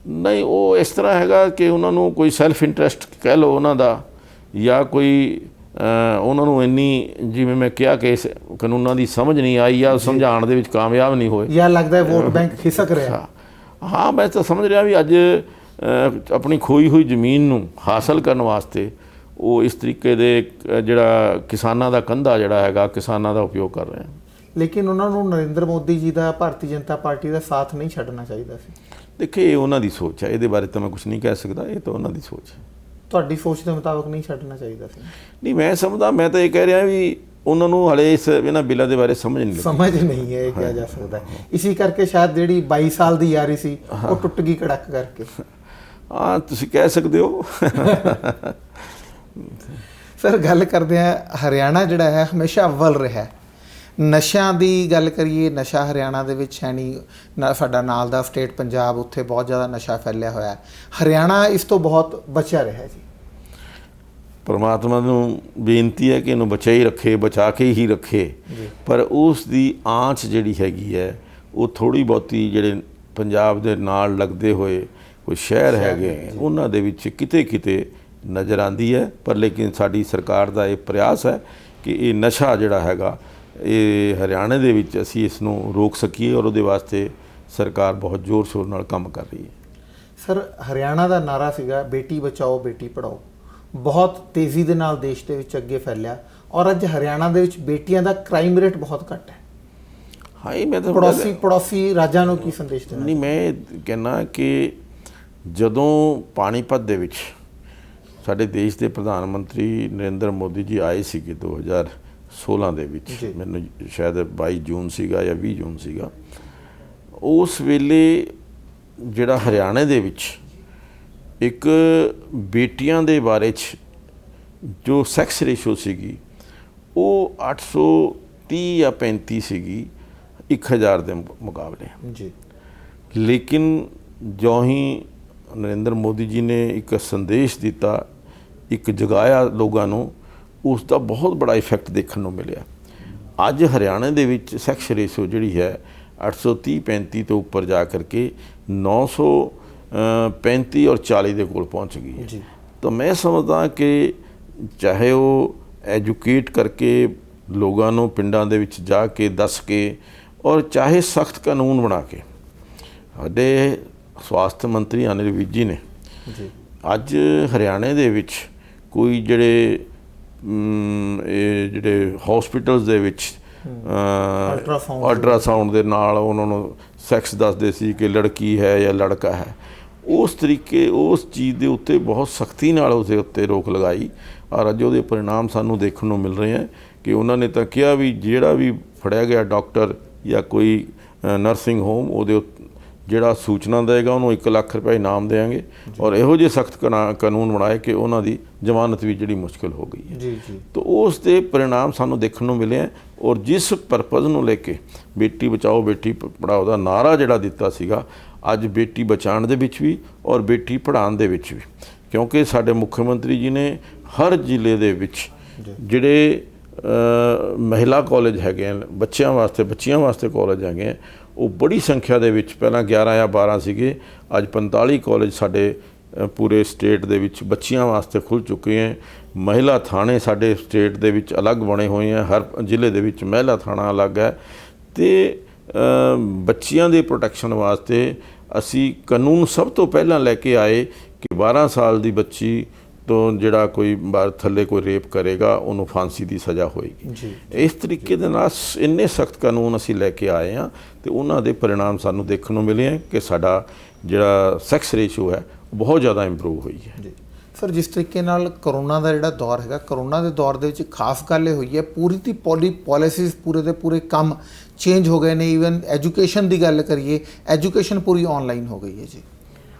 ਨਹੀਂ, ਉਹ ਇਸ ਤਰ੍ਹਾਂ ਹੈਗਾ ਕਿ ਉਹਨਾਂ ਨੂੰ ਕੋਈ ਸੈਲਫ ਇੰਟਰਸਟ ਕਹਿ ਲਓ ਉਹਨਾਂ ਦਾ, ਜਾਂ ਕੋਈ ਉਹਨਾਂ ਨੂੰ ਇੰਨੀ, ਜਿਵੇਂ ਮੈਂ ਕਿਹਾ ਕਿ ਇਸ ਕਾਨੂੰਨਾਂ ਦੀ ਸਮਝ ਨਹੀਂ ਆਈ ਜਾਂ ਸਮਝਾਉਣ ਦੇ ਵਿੱਚ ਕਾਮਯਾਬ ਨਹੀਂ ਹੋਏ, ਜਾਂ ਲੱਗਦਾ ਹੈ ਵੋਟ ਬੈਂਕ ਖਿਸਕ ਰਿਹਾ। ਹਾਂ, ਮੈਂ ਤਾਂ ਸਮਝ ਰਿਹਾ ਵੀ ਅੱਜ ਆਪਣੀ ਖੋਈ ਹੋਈ ਜ਼ਮੀਨ ਨੂੰ ਹਾਸਲ ਕਰਨ ਵਾਸਤੇ ਉਹ ਇਸ ਤਰੀਕੇ ਦੇ ਜਿਹੜਾ ਕਿਸਾਨਾਂ ਦਾ ਕੰਧਾ ਜਿਹੜਾ ਹੈਗਾ ਕਿਸਾਨਾਂ ਦਾ ਉਪਯੋਗ ਕਰ ਰਹੇ ਹਨ। ਲੇਕਿਨ ਉਹਨਾਂ ਨੂੰ ਨਰਿੰਦਰ ਮੋਦੀ ਜੀ ਦਾ, ਭਾਰਤੀ ਜਨਤਾ ਪਾਰਟੀ ਦਾ ਸਾਥ ਨਹੀਂ ਛੱਡਣਾ ਚਾਹੀਦਾ ਸੀ। ਦੇਖੇ, ਇਹ ਉਹਨਾਂ ਦੀ ਸੋਚ ਹੈ, ਇਹਦੇ ਬਾਰੇ ਤਾਂ ਮੈਂ ਕੁਝ ਨਹੀਂ ਕਹਿ ਸਕਦਾ, ਇਹ ਤਾਂ ਉਹਨਾਂ ਦੀ ਸੋਚ ਹੈ। ਤੁਹਾਡੀ ਸੋਚ ਦੇ ਮੁਤਾਬਕ ਨਹੀਂ ਛੱਡਣਾ ਚਾਹੀਦਾ ਸੀ? ਨਹੀਂ, ਮੈਂ ਸਮਝਦਾ, ਮੈਂ ਤਾਂ ਇਹ ਕਹਿ ਰਿਹਾ ਵੀ ਉਹਨਾਂ ਨੂੰ ਹਲੇ ਇਹਨਾਂ ਬਿੱਲਾਂ ਦੇ ਬਾਰੇ ਸਮਝ ਨਹੀਂ ਹੈ, ਇਹ ਕਿਹਾ ਜਾ ਸਕਦਾ। ਇਸੇ ਕਰਕੇ ਸ਼ਾਇਦ ਜਿਹੜੀ 22 ਸਾਲ ਦੀ ਯਾਰੀ ਸੀ ਉਹ ਟੁੱਟ ਗਈ ਕੜਕ ਕਰਕੇ। ਹਾਂ, ਤੁਸੀਂ ਕਹਿ ਸਕਦੇ ਹੋ। ਸਰ ਗੱਲ ਕਰਦੇ ਹਾਂ, ਹਰਿਆਣਾ ਜਿਹੜਾ ਹੈ ਹਮੇਸ਼ਾ ਅਵਲ ਰਿਹਾ। ਨਸ਼ਿਆਂ ਦੀ ਗੱਲ ਕਰੀਏ, ਨਸ਼ਾ ਹਰਿਆਣਾ ਦੇ ਵਿੱਚ ਹੈ ਨਹੀਂ ਨਾ। ਸਾਡਾ ਨਾਲ ਦਾ ਸਟੇਟ ਪੰਜਾਬ, ਉੱਥੇ ਬਹੁਤ ਜ਼ਿਆਦਾ ਨਸ਼ਾ ਫੈਲਿਆ ਹੋਇਆ ਹੈ। ਹਰਿਆਣਾ ਇਸ ਤੋਂ ਬਹੁਤ ਬਚਿਆ ਰਿਹਾ ਜੀ। ਪਰਮਾਤਮਾ ਨੂੰ ਬੇਨਤੀ ਹੈ ਕਿ ਇਹਨੂੰ ਬਚਾ ਕੇ ਹੀ ਰੱਖੇ। ਪਰ ਉਸ ਦੀ ਆਂਚ ਜਿਹੜੀ ਹੈਗੀ ਹੈ ਉਹ ਥੋੜ੍ਹੀ ਬਹੁਤੀ ਜਿਹੜੇ ਪੰਜਾਬ ਦੇ ਨਾਲ ਲੱਗਦੇ ਹੋਏ ਕੋਈ ਸ਼ਹਿਰ ਹੈਗੇ ਉਹਨਾਂ ਦੇ ਵਿੱਚ ਕਿਤੇ ਕਿਤੇ ਨਜ਼ਰ ਆਉਂਦੀ ਹੈ। ਪਰ ਲੇਕਿਨ ਸਾਡੀ ਸਰਕਾਰ ਦਾ ਇਹ ਪ੍ਰਯਾਸ ਹੈ ਕਿ ਇਹ ਨਸ਼ਾ ਜਿਹੜਾ ਹੈਗਾ ਇਹ ਹਰਿਆਣੇ ਦੇ ਵਿੱਚ ਅਸੀਂ ਇਸ ਨੂੰ ਰੋਕ ਸਕੀਏ, ਔਰ ਉਹਦੇ ਵਾਸਤੇ ਸਰਕਾਰ ਬਹੁਤ ਜ਼ੋਰ ਸ਼ੋਰ ਨਾਲ ਕੰਮ ਕਰ ਰਹੀ ਹੈ। ਸਰ ਹਰਿਆਣਾ ਦਾ ਨਾਰਾ ਸੀਗਾ ਬੇਟੀ ਬਚਾਓ ਬੇਟੀ ਪੜ੍ਹਾਓ, ਬਹੁਤ ਤੇਜ਼ੀ ਦੇ ਨਾਲ ਦੇਸ਼ ਦੇ ਵਿੱਚ ਅੱਗੇ ਫੈਲਿਆ, ਔਰ ਅੱਜ ਹਰਿਆਣਾ ਦੇ ਵਿੱਚ ਬੇਟੀਆਂ ਦਾ ਕ੍ਰਾਈਮ ਰੇਟ ਬਹੁਤ ਘੱਟ ਹੈ। ਹਾਂ, ਇਹ ਮੈਂ ਤਾਂ ਪੜੋਸੀ ਰਾਜਾਂ ਨੂੰ ਕੀ ਸੰਦੇਸ਼ ਦੇਣਾ? ਨਹੀਂ, ਮੈਂ ਕਹਿੰਦਾ ਕਿ ਜਦੋਂ ਪਾਣੀਪਤ ਦੇ ਵਿੱਚ ਸਾਡੇ ਦੇਸ਼ ਦੇ ਪ੍ਰਧਾਨ ਮੰਤਰੀ ਨਰਿੰਦਰ ਮੋਦੀ ਜੀ ਆਏ ਸੀਗੇ 2016 ਦੇ ਵਿੱਚ, ਮੈਨੂੰ ਸ਼ਾਇਦ 22 ਜੂਨ ਸੀਗਾ ਜਾਂ 20 ਜੂਨ ਸੀਗਾ, ਉਸ ਵੇਲੇ ਜਿਹੜਾ ਹਰਿਆਣੇ ਦੇ ਵਿੱਚ ਇੱਕ ਬੇਟੀਆਂ ਦੇ ਬਾਰੇ 'ਚ ਜੋ ਸੈਕਸ ਰੇਸ਼ੋ ਸੀਗੀ ਉਹ 830 ਜਾਂ 35 ਸੀਗੀ 1000 ਦੇ ਮੁਕਾਬਲੇ ਜੀ। ਲੇਕਿਨ ਜੋ ਹੀ ਨਰਿੰਦਰ ਮੋਦੀ ਜੀ ਨੇ ਇੱਕ ਸੰਦੇਸ਼ ਦਿੱਤਾ, ਇੱਕ ਜਗਾਇਆ ਲੋਕਾਂ ਨੂੰ, ਉਸ ਦਾ ਬਹੁਤ ਬੜਾ ਇਫੈਕਟ ਦੇਖਣ ਨੂੰ ਮਿਲਿਆ। ਅੱਜ ਹਰਿਆਣੇ ਦੇ ਵਿੱਚ ਸੈਕਸ ਰੇਸ਼ੋ ਜਿਹੜੀ ਹੈ 830-35 ਤੋਂ ਉੱਪਰ ਜਾ ਕਰਕੇ 935 ਔਰ 40 ਦੇ ਕੋਲ ਪਹੁੰਚ ਗਈ ਹੈ। ਤਾਂ ਮੈਂ ਸਮਝਦਾ ਕਿ ਚਾਹੇ ਉਹ ਐਜੂਕੇਟ ਕਰਕੇ ਲੋਕਾਂ ਨੂੰ ਪਿੰਡਾਂ ਦੇ ਵਿੱਚ ਜਾ ਕੇ ਦੱਸ ਕੇ, ਔਰ ਚਾਹੇ ਸਖਤ ਕਾਨੂੰਨ ਬਣਾ ਕੇ, ਸਾਡੇ ਸਵਾਸਥ ਮੰਤਰੀ ਅਨਿਲ ਵਿਜ ਜੀ ਨੇ ਅੱਜ ਹਰਿਆਣੇ ਦੇ ਵਿੱਚ ਕੋਈ ਜਿਹੜੇ ਹੌਸਪੀਟਲਸ ਦੇ ਵਿੱਚ ਅਲਟਰਾਸਾਊਂਡ ਦੇ ਨਾਲ ਉਹਨਾਂ ਨੂੰ ਸੈਕਸ ਦੱਸਦੇ ਸੀ ਕਿ ਲੜਕੀ ਹੈ ਜਾਂ ਲੜਕਾ ਹੈ, ਉਸ ਤਰੀਕੇ ਉਸ ਚੀਜ਼ ਦੇ ਉੱਤੇ ਬਹੁਤ ਸਖਤੀ ਨਾਲ ਉਸਦੇ ਉੱਤੇ ਰੋਕ ਲਗਾਈ। ਔਰ ਅੱਜ ਉਹਦੇ ਪਰਿਣਾਮ ਸਾਨੂੰ ਦੇਖਣ ਨੂੰ ਮਿਲ ਰਹੇ ਹੈ ਕਿ ਉਹਨਾਂ ਨੇ ਤਾਂ ਕਿਹਾ ਵੀ ਜਿਹੜਾ ਵੀ ਫੜਿਆ ਗਿਆ ਡਾਕਟਰ ਜਾਂ ਕੋਈ ਨਰਸਿੰਗ ਹੋਮ, ਉਹਦੇ ਜਿਹੜਾ ਸੂਚਨਾ ਦੇਗਾ ਉਹਨੂੰ 1 ਲੱਖ ਰੁਪਏ ਇਨਾਮ ਦੇਵਾਂਗੇ। ਔਰ ਇਹੋ ਜਿਹੇ ਸਖਤ ਕਾਨੂੰਨ ਬਣਾਏ ਕਿ ਉਹਨਾਂ ਦੀ ਜ਼ਮਾਨਤ ਵੀ ਜਿਹੜੀ ਮੁਸ਼ਕਿਲ ਹੋ ਗਈ ਹੈ। ਤਾਂ ਉਸ ਦੇ ਪਰਿਣਾਮ ਸਾਨੂੰ ਦੇਖਣ ਨੂੰ ਮਿਲੇ ਹੈ। ਔਰ ਜਿਸ ਪਰਪਜ਼ ਨੂੰ ਲੈ ਕੇ ਬੇਟੀ ਬਚਾਓ ਬੇਟੀ ਪੜ੍ਹਾਓ ਦਾ ਨਾਅਰਾ ਜਿਹੜਾ ਦਿੱਤਾ ਸੀਗਾ, ਅੱਜ ਬੇਟੀ ਬਚਾਉਣ ਦੇ ਵਿੱਚ ਵੀ ਔਰ ਬੇਟੀ ਪੜ੍ਹਾਉਣ ਦੇ ਵਿੱਚ ਵੀ, ਕਿਉਂਕਿ ਸਾਡੇ ਮੁੱਖ ਮੰਤਰੀ ਜੀ ਨੇ ਹਰ ਜ਼ਿਲ੍ਹੇ ਦੇ ਵਿੱਚ ਜਿਹੜੇ ਮਹਿਲਾ ਕਾਲਜ ਹੈਗੇ ਹਨ, ਬੱਚਿਆਂ ਵਾਸਤੇ ਕਾਲਜ ਹੈਗੇ ਆ, ਉਹ ਬੜੀ ਸੰਖਿਆ ਦੇ ਵਿੱਚ, ਪਹਿਲਾਂ 11 ਜਾਂ 12 ਸੀਗੇ, ਅੱਜ 45 ਕਾਲਜ ਸਾਡੇ ਪੂਰੇ ਸਟੇਟ ਦੇ ਵਿੱਚ ਬੱਚੀਆਂ ਵਾਸਤੇ ਖੁੱਲ੍ਹ ਚੁੱਕੇ ਹੈ। ਮਹਿਲਾ ਥਾਣੇ ਸਾਡੇ ਸਟੇਟ ਦੇ ਵਿੱਚ ਅਲੱਗ ਬਣੇ ਹੋਏ ਹੈ, ਹਰ ਜ਼ਿਲ੍ਹੇ ਦੇ ਵਿੱਚ ਮਹਿਲਾ ਥਾਣਾ ਅਲੱਗ ਹੈ। ਅਤੇ ਬੱਚੀਆਂ ਦੇ ਪ੍ਰੋਟੈਕਸ਼ਨ ਵਾਸਤੇ ਅਸੀਂ ਕਾਨੂੰਨ ਸਭ ਤੋਂ ਪਹਿਲਾਂ ਲੈ ਕੇ ਆਏ ਕਿ 12 ਸਾਲ ਦੀ ਬੱਚੀ ਤੋਂ ਜਿਹੜਾ ਕੋਈ ਥੱਲੇ ਕੋਈ ਰੇਪ ਕਰੇਗਾ ਉਹਨੂੰ ਫਾਂਸੀ ਦੀ ਸਜ਼ਾ ਹੋਏਗੀ ਜੀ। ਇਸ ਤਰੀਕੇ ਦੇ ਨਾਲ ਇੰਨੇ ਸਖਤ ਕਾਨੂੰਨ ਅਸੀਂ ਲੈ ਕੇ ਆਏ ਹਾਂ ਅਤੇ ਉਹਨਾਂ ਦੇ ਪਰਿਣਾਮ ਸਾਨੂੰ ਦੇਖਣ ਨੂੰ ਮਿਲੇ ਹੈ ਕਿ ਸਾਡਾ ਜਿਹੜਾ ਸੈਕਸ ਰੇਸ਼ੋ ਹੈ ਉਹ ਬਹੁਤ ਜ਼ਿਆਦਾ ਇੰਪਰੂਵ ਹੋਈ ਹੈ ਜੀ। ਸਰ, ਜਿਸ ਤਰੀਕੇ ਨਾਲ ਕਰੋਨਾ ਦਾ ਜਿਹੜਾ ਦੌਰ ਹੈਗਾ, ਕਰੋਨਾ ਦੇ ਦੌਰ ਦੇ ਵਿੱਚ ਖਾਸ ਗੱਲ ਇਹ ਹੋਈ ਹੈ ਪੂਰੀ ਦੀ ਪੋਲਿਸੀਜ਼ ਪੂਰੇ ਦੇ ਪੂਰੇ ਕੰਮ ਚੇਂਜ ਹੋ ਗਏ ਨੇ। ਈਵਨ ਐਜੂਕੇਸ਼ਨ ਦੀ ਗੱਲ ਕਰੀਏ, ਐਜੂਕੇਸ਼ਨ ਪੂਰੀ ਆਨਲਾਈਨ ਹੋ ਗਈ ਹੈ ਜੀ।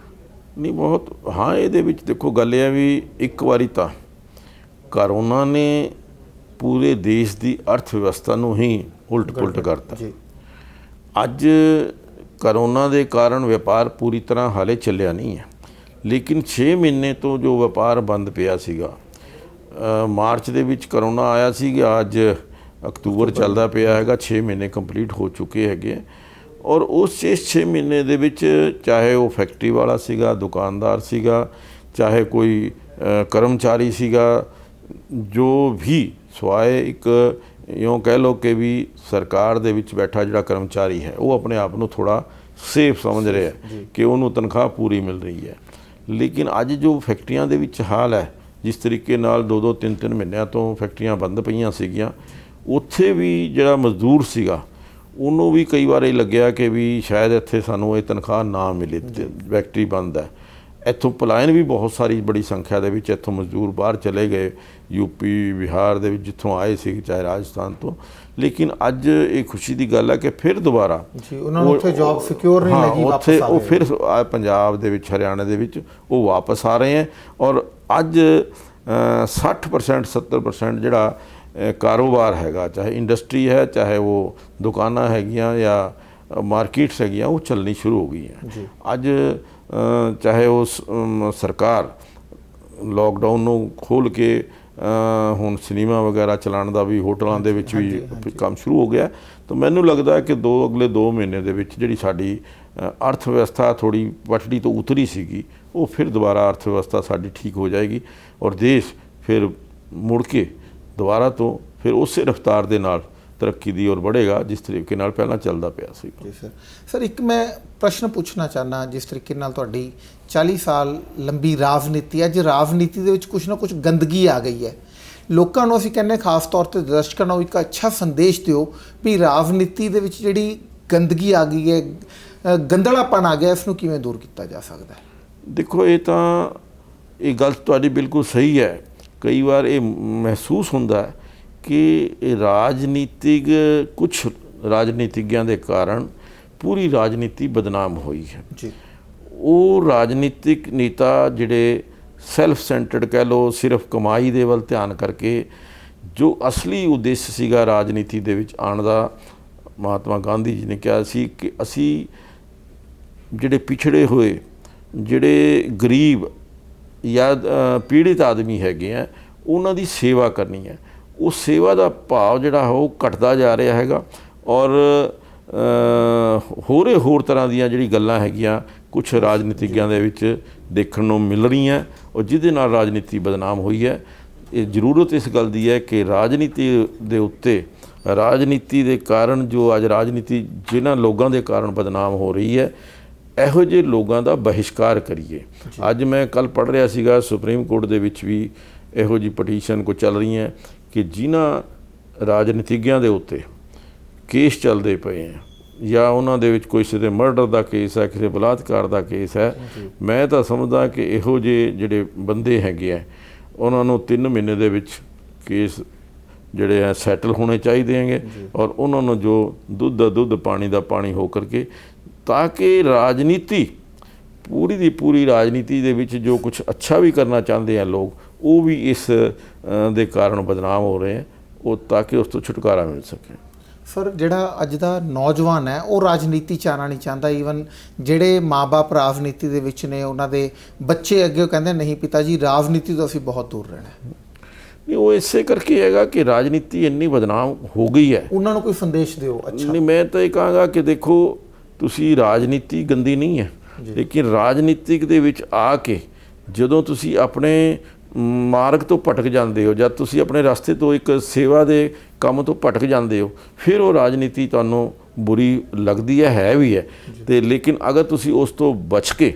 ਨਹੀਂ ਬਹੁਤ, ਹਾਂ ਇਹਦੇ ਵਿੱਚ ਦੇਖੋ ਗੱਲ ਇਹ ਹੈ ਵੀ ਇੱਕ ਵਾਰੀ ਤਾਂ ਕਰੋਨਾ ਨੇ ਪੂਰੇ ਦੇਸ਼ ਦੀ ਅਰਥ ਵਿਵਸਥਾ ਨੂੰ ਹੀ ਉਲਟ ਪੁਲਟ ਕਰਤਾ ਜੀ। ਅੱਜ ਕਰੋਨਾ ਦੇ ਕਾਰਨ ਵਪਾਰ ਪੂਰੀ ਤਰ੍ਹਾਂ ਹਾਲੇ ਚੱਲਿਆ ਨਹੀਂ ਹੈ, ਲੇਕਿਨ 6 ਮਹੀਨੇ ਤੋਂ ਜੋ ਵਪਾਰ ਬੰਦ ਪਿਆ ਸੀਗਾ, ਮਾਰਚ ਦੇ ਵਿੱਚ ਕਰੋਨਾ ਆਇਆ ਸੀਗਾ, ਅੱਜ ਅਕਤੂਬਰ ਚੱਲਦਾ ਪਿਆ ਹੈਗਾ, 6 ਮਹੀਨੇ ਕੰਪਲੀਟ ਹੋ ਚੁੱਕੇ ਹੈਗੇ। ਔਰ ਉਸ 6 ਮਹੀਨੇ ਦੇ ਵਿੱਚ ਚਾਹੇ ਉਹ ਫੈਕਟਰੀ ਵਾਲਾ ਸੀਗਾ, ਦੁਕਾਨਦਾਰ ਸੀਗਾ, ਚਾਹੇ ਕੋਈ ਕਰਮਚਾਰੀ ਸੀਗਾ, ਜੋ ਵੀ ਸਿਵਾਏ ਇੱਕ ਇਉਂ ਕਹਿ ਲਓ ਕਿ ਵੀ ਸਰਕਾਰ ਦੇ ਵਿੱਚ ਬੈਠਾ ਜਿਹੜਾ ਕਰਮਚਾਰੀ ਹੈ ਉਹ ਆਪਣੇ ਆਪ ਨੂੰ ਥੋੜ੍ਹਾ ਸੇਫ ਸਮਝ ਰਿਹਾ ਕਿ ਉਹਨੂੰ ਤਨਖਾਹ ਪੂਰੀ ਮਿਲ ਰਹੀ ਹੈ। ਲੇਕਿਨ ਅੱਜ ਜੋ ਫੈਕਟਰੀਆਂ ਦੇ ਵਿੱਚ ਹਾਲ ਹੈ, ਜਿਸ ਤਰੀਕੇ ਨਾਲ 2-2 3-3 ਮਹੀਨਿਆਂ ਤੋਂ ਫੈਕਟਰੀਆਂ ਬੰਦ ਪਈਆਂ ਸੀਗੀਆਂ, ਉੱਥੇ ਵੀ ਜਿਹੜਾ ਮਜ਼ਦੂਰ ਸੀਗਾ ਉਹਨੂੰ ਵੀ ਕਈ ਵਾਰ ਇਹ ਲੱਗਿਆ ਕਿ ਵੀ ਸ਼ਾਇਦ ਇੱਥੇ ਸਾਨੂੰ ਇਹ ਤਨਖਾਹ ਨਾ ਮਿਲੇ, ਫੈਕਟਰੀ ਬੰਦ ਹੈ। ਇੱਥੋਂ ਪਲਾਇਨ ਵੀ ਬਹੁਤ ਸਾਰੀ ਬੜੀ ਸੰਖਿਆ ਦੇ ਵਿੱਚ ਇੱਥੋਂ ਮਜ਼ਦੂਰ ਬਾਹਰ ਚਲੇ ਗਏ, ਯੂਪੀ ਬਿਹਾਰ ਦੇ ਵਿੱਚ ਜਿੱਥੋਂ ਆਏ ਸੀ, ਚਾਹੇ ਰਾਜਸਥਾਨ ਤੋਂ। ਲੇਕਿਨ ਅੱਜ ਇਹ ਖੁਸ਼ੀ ਦੀ ਗੱਲ ਹੈ ਕਿ ਫਿਰ ਦੁਬਾਰਾ ਉਹਨਾਂ ਨੂੰ ਉੱਥੇ ਜੌਬ ਸਿਕਿਉਰ ਨਹੀਂ ਲੱਗੀ, ਉੱਥੇ ਉਹ ਫਿਰ ਪੰਜਾਬ ਦੇ ਵਿੱਚ, ਹਰਿਆਣਾ ਦੇ ਵਿੱਚ ਉਹ ਵਾਪਸ ਆ ਰਹੇ ਹੈ। ਔਰ ਅੱਜ 60% 70% ਜਿਹੜਾ ਕਾਰੋਬਾਰ ਹੈਗਾ, ਚਾਹੇ ਇੰਡਸਟਰੀ ਹੈ, ਚਾਹੇ ਉਹ ਦੁਕਾਨਾਂ ਹੈਗੀਆਂ ਜਾਂ ਮਾਰਕੀਟਸ ਹੈਗੀਆਂ, ਉਹ ਚੱਲਣੀ ਸ਼ੁਰੂ ਹੋ ਗਈਆਂ। ਅੱਜ ਚਾਹੇ ਉਹ ਸਰਕਾਰ ਲੋਕਡਾਊਨ ਨੂੰ ਖੋਲ੍ਹ ਕੇ ਹੁਣ ਸਿਨੇਮਾ ਵਗੈਰਾ ਚਲਾਉਣ ਦਾ ਵੀ, ਹੋਟਲਾਂ ਦੇ ਵਿੱਚ ਵੀ ਕੰਮ ਸ਼ੁਰੂ ਹੋ ਗਿਆ। ਤਾਂ ਮੈਨੂੰ ਲੱਗਦਾ ਕਿ ਅਗਲੇ 2 ਮਹੀਨੇ ਦੇ ਵਿੱਚ ਜਿਹੜੀ ਸਾਡੀ ਅਰਥ ਵਿਵਸਥਾ ਥੋੜ੍ਹੀ ਪਟੜੀ ਤੋਂ ਉਤਰੀ ਸੀਗੀ, ਉਹ ਫਿਰ ਦੁਬਾਰਾ ਅਰਥ ਵਿਵਸਥਾ ਸਾਡੀ ਠੀਕ ਹੋ ਜਾਏਗੀ ਔਰ ਦੇਸ਼ ਫਿਰ ਮੁੜ ਕੇ ਦੁਬਾਰਾ ਤੋਂ ਫਿਰ ਉਸੇ ਰਫ਼ਤਾਰ ਦੇ ਨਾਲ ਤਰੱਕੀ ਦੀ ਔਰ ਵਧੇਗਾ ਜਿਸ ਤਰੀਕੇ ਨਾਲ ਪਹਿਲਾਂ ਚੱਲਦਾ ਪਿਆ ਸੀ ਜੀ। ਸਰ, ਇੱਕ ਮੈਂ ਪ੍ਰਸ਼ਨ ਪੁੱਛਣਾ ਚਾਹੁੰਦਾ, ਜਿਸ ਤਰੀਕੇ ਨਾਲ ਤੁਹਾਡੀ 40 ਸਾਲ ਲੰਬੀ ਰਾਜਨੀਤੀ, ਅੱਜ ਰਾਜਨੀਤੀ ਦੇ ਵਿੱਚ ਕੁਛ ਨਾ ਕੁਛ ਗੰਦਗੀ ਆ ਗਈ ਹੈ। ਲੋਕਾਂ ਨੂੰ ਅਸੀਂ ਕਹਿੰਦੇ, ਖਾਸ ਤੌਰ 'ਤੇ ਦਰਸ਼ਕਾਂ ਨੂੰ ਇੱਕ ਅੱਛਾ ਸੰਦੇਸ਼ ਦਿਓ ਵੀ ਰਾਜਨੀਤੀ ਦੇ ਵਿੱਚ ਜਿਹੜੀ ਗੰਦਗੀ ਆ ਗਈ ਹੈ, ਗੰਦਲਾਪਣ ਆ ਗਿਆ, ਇਸ ਨੂੰ ਕਿਵੇਂ ਦੂਰ ਕੀਤਾ ਜਾ ਸਕਦਾ ਹੈ? ਦੇਖੋ, ਇਹ ਗੱਲ ਤੁਹਾਡੀ ਬਿਲਕੁਲ ਸਹੀ ਹੈ। ਕਈ ਵਾਰ ਇਹ ਮਹਿਸੂਸ ਹੁੰਦਾ ਹੈ ਕਿ ਕੁਛ ਰਾਜਨੀਤਿਗਾਂ ਦੇ ਕਾਰਨ ਪੂਰੀ ਰਾਜਨੀਤੀ ਬਦਨਾਮ ਹੋਈ ਹੈ ਜੀ। ਉਹ ਰਾਜਨੀਤਿਕ ਨੇਤਾ ਜਿਹੜੇ ਸੈਲਫ ਸੈਂਟਰਡ ਕਹਿ ਲਓ, ਸਿਰਫ ਕਮਾਈ ਦੇ ਵੱਲ ਧਿਆਨ ਕਰਕੇ, ਜੋ ਅਸਲੀ ਉਦੇਸ਼ ਸੀਗਾ ਰਾਜਨੀਤੀ ਦੇ ਵਿੱਚ ਆਉਣ ਦਾ, ਮਹਾਤਮਾ ਗਾਂਧੀ ਜੀ ਨੇ ਕਿਹਾ ਸੀ ਕਿ ਅਸੀਂ ਜਿਹੜੇ ਪਿਛੜੇ ਹੋਏ, ਜਿਹੜੇ ਗਰੀਬ ਜਾਂ ਪੀੜਿਤ ਆਦਮੀ ਹੈਗੇ ਆ, ਉਹਨਾਂ ਦੀ ਸੇਵਾ ਕਰਨੀ ਹੈ। ਉਹ ਸੇਵਾ ਦਾ ਭਾਵ ਜਿਹੜਾ ਉਹ ਘਟਦਾ ਜਾ ਰਿਹਾ ਹੈਗਾ। ਔਰ ਹੋਰ ਤਰ੍ਹਾਂ ਦੀਆਂ ਜਿਹੜੀ ਗੱਲਾਂ ਹੈਗੀਆਂ ਕੁਛ ਰਾਜਨੀਤਿਗਾਂ ਦੇ ਵਿੱਚ ਦੇਖਣ ਨੂੰ ਮਿਲ ਰਹੀਆਂ, ਔਰ ਜਿਹਦੇ ਨਾਲ ਰਾਜਨੀਤੀ ਬਦਨਾਮ ਹੋਈ ਹੈ। ਇਹ ਜ਼ਰੂਰਤ ਇਸ ਗੱਲ ਦੀ ਹੈ ਕਿ ਰਾਜਨੀਤੀ ਦੇ ਉੱਤੇ, ਰਾਜਨੀਤੀ ਦੇ ਕਾਰਨ ਜੋ ਅੱਜ ਰਾਜਨੀਤੀ ਜਿਨ੍ਹਾਂ ਲੋਕਾਂ ਦੇ ਕਾਰਨ ਬਦਨਾਮ ਹੋ ਰਹੀ ਹੈ, ਇਹੋ ਜਿਹੇ ਲੋਕਾਂ ਦਾ ਬਹਿਸ਼ਕਾਰ ਕਰੀਏ। ਅੱਜ ਮੈਂ ਕੱਲ੍ਹ ਪੜ੍ਹ ਰਿਹਾ ਸੀਗਾ, ਸੁਪਰੀਮ ਕੋਰਟ ਦੇ ਵਿੱਚ ਵੀ ਇਹੋ ਜਿਹੀ ਪਟੀਸ਼ਨ ਕੋ ਚੱਲ ਰਹੀਆਂ ਕਿ ਜਿਨ੍ਹਾਂ ਰਾਜਨੀਤਿਗਾਂ ਦੇ ਉੱਤੇ ਕੇਸ ਚੱਲਦੇ ਪਏ ਹੈ, ਜਾਂ ਉਹਨਾਂ ਦੇ ਵਿੱਚ ਕਿਸੇ ਦੇ ਮਰਡਰ ਦਾ ਕੇਸ ਹੈ, ਕਿਸੇ ਬਲਾਤਕਾਰ ਦਾ ਕੇਸ ਹੈ, ਮੈਂ ਤਾਂ ਸਮਝਦਾ ਕਿ ਇਹੋ ਜਿਹੇ ਜਿਹੜੇ ਬੰਦੇ ਹੈਗੇ ਆ, ਉਹਨਾਂ ਨੂੰ 3 ਮਹੀਨੇ ਦੇ ਵਿੱਚ ਕੇਸ ਜਿਹੜੇ ਹੈ ਸੈਟਲ ਹੋਣੇ ਚਾਹੀਦੇ ਹੈਗੇ। ਔਰ ਉਹਨਾਂ ਨੂੰ ਜੋ ਦੁੱਧ ਦਾ ਦੁੱਧ, ਪਾਣੀ ਦਾ ਪਾਣੀ ਹੋ ਕਰਕੇ, ਤਾਂ ਕਿ ਰਾਜਨੀਤੀ ਪੂਰੀ ਦੀ ਪੂਰੀ ਰਾਜਨੀਤੀ ਦੇ ਵਿੱਚ ਜੋ ਕੁਛ ਅੱਛਾ ਵੀ ਕਰਨਾ ਚਾਹੁੰਦੇ ਆ ਲੋਕ, ਉਹ ਵੀ ਇਸ ਦੇ ਕਾਰਨ ਬਦਨਾਮ ਹੋ ਰਹੇ ਹੈ, ਉਹ ਤਾਂ ਕਿ ਉਸ ਤੋਂ ਛੁਟਕਾਰਾ ਮਿਲ ਸਕੇ। ਸਰ, ਜਿਹੜਾ ਅੱਜ ਦਾ ਨੌਜਵਾਨ ਹੈ ਉਹ ਰਾਜਨੀਤੀ 'ਚ ਆਉਣਾ ਨਹੀਂ ਚਾਹੁੰਦਾ। ਈਵਨ ਜਿਹੜੇ ਮਾਂ-ਬਾਪ ਰਾਜਨੀਤੀ ਦੇ ਵਿੱਚ ਨੇ, ਉਹਨਾਂ ਦੇ ਬੱਚੇ ਅੱਗੇ ਉਹ ਕਹਿੰਦੇ ਨਹੀਂ ਪਿਤਾ ਜੀ, ਰਾਜਨੀਤੀ ਤੋਂ ਅਸੀਂ ਬਹੁਤ ਦੂਰ ਰਹਿਣਾ। ਨਹੀਂ, ਉਹ ਇਸੇ ਕਰਕੇ ਹੈਗਾ ਕਿ ਰਾਜਨੀਤੀ ਇੰਨੀ ਬਦਨਾਮ ਹੋ ਗਈ ਹੈ। ਉਹਨਾਂ ਨੂੰ ਕੋਈ ਸੰਦੇਸ਼ ਦਿਓ। ਅੱਛਾ, ਨਹੀਂ, ਮੈਂ ਤਾਂ ਇਹ ਕਹਾਂਗਾ ਕਿ ਦੇਖੋ, ਤੁਸੀਂ ਰਾਜਨੀਤੀ ਗੰਦੀ ਨਹੀਂ ਹੈ, ਲੇਕਿਨ ਰਾਜਨੀਤਿਕ ਦੇ ਵਿੱਚ ਆ ਕੇ ਜਦੋਂ ਤੁਸੀਂ ਆਪਣੇ ਮਾਰਗ ਤੋਂ ਭਟਕ ਜਾਂਦੇ ਹੋ ਜਾਂ ਤੁਸੀਂ ਆਪਣੇ ਰਸਤੇ ਤੋਂ ਇੱਕ ਸੇਵਾ ਦੇ ਕੰਮ ਤੋਂ ਭਟਕ ਜਾਂਦੇ ਹੋ, ਫਿਰ ਉਹ ਰਾਜਨੀਤੀ ਤੁਹਾਨੂੰ ਬੁਰੀ ਲੱਗਦੀ ਹੈ ਵੀ ਹੈ। ਤੇ ਲੇਕਿਨ ਅਗਰ ਤੁਸੀਂ ਉਸ ਤੋਂ ਬਚ ਕੇ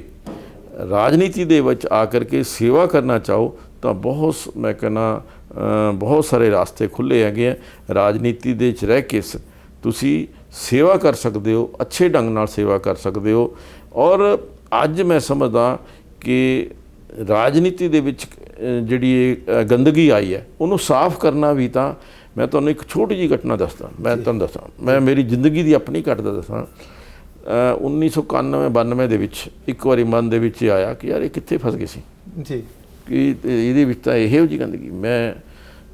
ਰਾਜਨੀਤੀ ਦੇ ਵਿੱਚ ਆ ਕਰਕੇ ਸੇਵਾ ਕਰਨਾ ਚਾਹੋ ਤਾਂ ਮੈਂ ਕਹਿੰਦਾ ਬਹੁਤ ਸਾਰੇ ਰਾਸਤੇ ਖੁੱਲ੍ਹੇ ਹੈਗੇ ਆ। ਰਾਜਨੀਤੀ ਦੇ ਵਿੱਚ ਰਹਿ ਕੇ ਤੁਸੀਂ ਸੇਵਾ ਕਰ ਸਕਦੇ ਹੋ, ਅੱਛੇ ਢੰਗ ਨਾਲ ਸੇਵਾ ਕਰ ਸਕਦੇ ਹੋ। ਔਰ ਅੱਜ ਮੈਂ ਸਮਝਦਾ ਕਿ ਰਾਜਨੀਤੀ ਦੇ ਵਿੱਚ ਜਿਹੜੀ ਇਹ ਗੰਦਗੀ ਆਈ ਹੈ ਉਹਨੂੰ ਸਾਫ਼ ਕਰਨਾ ਵੀ ਤਾਂ ਮੈਂ ਤੁਹਾਨੂੰ ਇੱਕ ਛੋਟੀ ਜਿਹੀ ਘਟਨਾ ਦੱਸਦਾ। ਮੈਂ ਮੇਰੀ ਜ਼ਿੰਦਗੀ ਦੀ ਆਪਣੀ ਘਟਨਾ ਦੱਸਾਂ। 1991-92 ਦੇ ਵਿੱਚ ਇੱਕ ਵਾਰੀ ਮਨ ਦੇ ਵਿੱਚ ਆਇਆ ਕਿ ਯਾਰ ਇਹ ਕਿੱਥੇ ਫਸ ਗਏ ਸੀ ਜੀ, ਕਿ ਇਹਦੇ ਵਿੱਚ ਤਾਂ ਇਹੋ ਜਿਹੀ ਗੰਦਗੀ। ਮੈਂ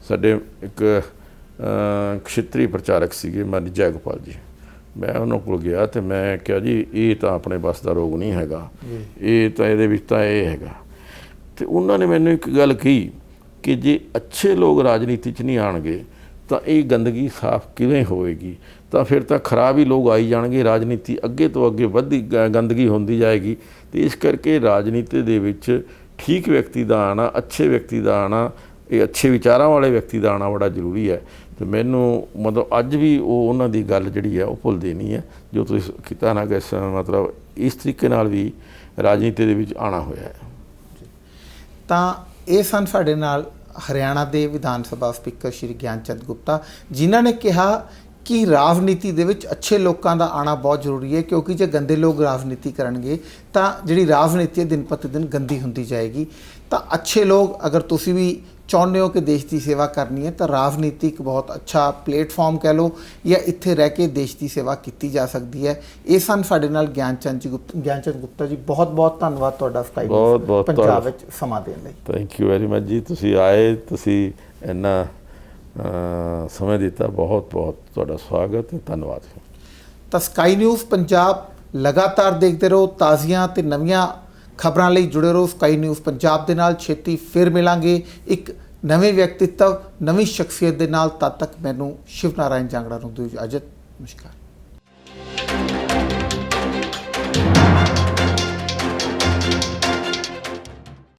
ਸਾਡੇ ਇੱਕ ਖੇਤਰੀ ਪ੍ਰਚਾਰਕ ਸੀਗੇ ਮਾਨੀ ਜੈ ਗੋਪਾਲ ਜੀ, ਮੈਂ ਉਹਨਾਂ ਕੋਲ ਗਿਆ ਅਤੇ ਮੈਂ ਕਿਹਾ ਜੀ ਇਹ ਤਾਂ ਆਪਣੇ ਬਸ ਦਾ ਰੋਗ ਨਹੀਂ ਹੈਗਾ, ਇਹ ਤਾਂ ਇਹਦੇ ਵਿੱਚ ਤਾਂ ਇਹ ਹੈਗਾ। ਅਤੇ ਉਹਨਾਂ ਨੇ ਮੈਨੂੰ ਇੱਕ ਗੱਲ ਕਹੀ ਕਿ ਜੇ ਅੱਛੇ ਲੋਕ ਰਾਜਨੀਤੀ 'ਚ ਨਹੀਂ ਆਉਣਗੇ ਤਾਂ ਇਹ ਗੰਦਗੀ ਸਾਫ਼ ਕਿਵੇਂ ਹੋਵੇਗੀ, ਤਾਂ ਫਿਰ ਤਾਂ ਖਰਾਬ ਹੀ ਲੋਕ ਆਈ ਜਾਣਗੇ, ਰਾਜਨੀਤੀ ਅੱਗੇ ਤੋਂ ਅੱਗੇ ਵੱਧਦੀ ਗੰਦਗੀ ਹੁੰਦੀ ਜਾਏਗੀ। ਅਤੇ ਇਸ ਕਰਕੇ ਰਾਜਨੀਤੀ ਦੇ ਵਿੱਚ ਠੀਕ ਵਿਅਕਤੀ ਦਾ ਆਉਣਾ, ਅੱਛੇ ਵਿਅਕਤੀ ਦਾ ਆਉਣਾ, ਇਹ ਅੱਛੇ ਵਿਚਾਰਾਂ ਵਾਲੇ ਵਿਅਕਤੀ ਦਾ ਆਉਣਾ ਬੜਾ ਜ਼ਰੂਰੀ ਹੈ। ਅਤੇ ਮੈਨੂੰ ਮਤਲਬ ਅੱਜ ਵੀ ਉਹਨਾਂ ਦੀ ਗੱਲ ਜਿਹੜੀ ਹੈ ਉਹ ਭੁੱਲਦੀ ਨਹੀਂ ਹੈ, ਜੋ ਤੁਸੀਂ ਕੀਤਾ ਨਾ ਕਿ ਮਤਲਬ ਇਸ ਤਰੀਕੇ ਨਾਲ ਵੀ ਰਾਜਨੀਤੀ ਦੇ ਵਿੱਚ ਆਉਣਾ ਹੋਇਆ ਹੈ। ਤਾਂ ਇਹ ਸਨ ਸਾਡੇ ਨਾਲ ਹਰਿਆਣਾ ਦੇ ਵਿਧਾਨ ਸਭਾ ਸਪੀਕਰ ਸ਼੍ਰੀ ਗਿਆਨ ਚੰਦ ਗੁਪਤਾ, ਜਿਨ੍ਹਾਂ ਨੇ ਕਿਹਾ ਕਿ ਰਾਜਨੀਤੀ ਦੇ ਵਿੱਚ ਅੱਛੇ ਲੋਕਾਂ ਦਾ ਆਉਣਾ ਬਹੁਤ ਜ਼ਰੂਰੀ ਹੈ, ਕਿਉਂਕਿ ਜੇ ਗੰਦੇ ਲੋਕ ਰਾਜਨੀਤੀ ਕਰਨਗੇ ਤਾਂ ਜਿਹੜੀ ਰਾਜਨੀਤੀ ਦਿਨ ਪ੍ਰਤੀ ਦਿਨ ਗੰਦੀ ਹੁੰਦੀ ਜਾਏਗੀ। ਤਾਂ ਅੱਛੇ ਲੋਕ, ਅਗਰ ਤੁਸੀਂ ਵੀ ਚਾਹੁੰਦੇ ਹੋ ਕਿ ਦੇਸ਼ ਦੀ ਸੇਵਾ ਕਰਨੀ ਹੈ ਤਾਂ ਰਾਜਨੀਤੀ ਇੱਕ ਬਹੁਤ ਅੱਛਾ ਪਲੇਟਫਾਰਮ ਕਹਿ ਲਓ, ਜਾਂ ਇੱਥੇ ਰਹਿ ਕੇ ਦੇਸ਼ ਦੀ ਸੇਵਾ ਕੀਤੀ ਜਾ ਸਕਦੀ ਹੈ। ਇਹ ਸਨ ਸਾਡੇ ਨਾਲ ਗਿਆਨ ਚੰਦ ਗੁਪਤਾ ਜੀ। ਬਹੁਤ ਬਹੁਤ ਧੰਨਵਾਦ ਤੁਹਾਡਾ ਸਕਾਈ ਪੰਜਾਬ ਵਿੱਚ ਸਮਾਂ ਦੇਣ ਲਈ। ਥੈਂਕ ਯੂ ਵੈਰੀ ਮਚ ਜੀ, ਤੁਸੀਂ ਆਏ, ਤੁਸੀਂ ਇੰਨਾ ਸਮੇਂ ਦਿੱਤਾ, ਬਹੁਤ ਬਹੁਤ ਤੁਹਾਡਾ ਸਵਾਗਤ ਹੈ, ਧੰਨਵਾਦ। ਤਾਂ ਸਕਾਈ ਨਿਊਜ਼ ਪੰਜਾਬ ਲਗਾਤਾਰ ਦੇਖਦੇ ਰਹੋ, ਤਾਜ਼ੀਆਂ ਤੇ ਨਵੀਆਂ ਖਬਰਾਂ ਲਈ ਜੁੜੇ ਰਹੋ ਸਕਾਈ ਨਿਊਜ਼ ਪੰਜਾਬ ਦੇ ਨਾਲ। ਛੇਤੀ ਫਿਰ ਮਿਲਾਂਗੇ ਇੱਕ ਨਵੇਂ ਵਿਅਕਤੀਤਵ, ਨਵੀਂ ਸ਼ਖਸੀਅਤ ਦੇ ਨਾਲ। ਤਦ ਤੱਕ ਮੈਨੂੰ ਸ਼ਿਵ ਨਾਰਾਇਣ ਜਾਂਗੜਾ ਨੂੰ ਦਿਓ ਇਜਾਜ਼ਤ। ਨਮਸਕਾਰ।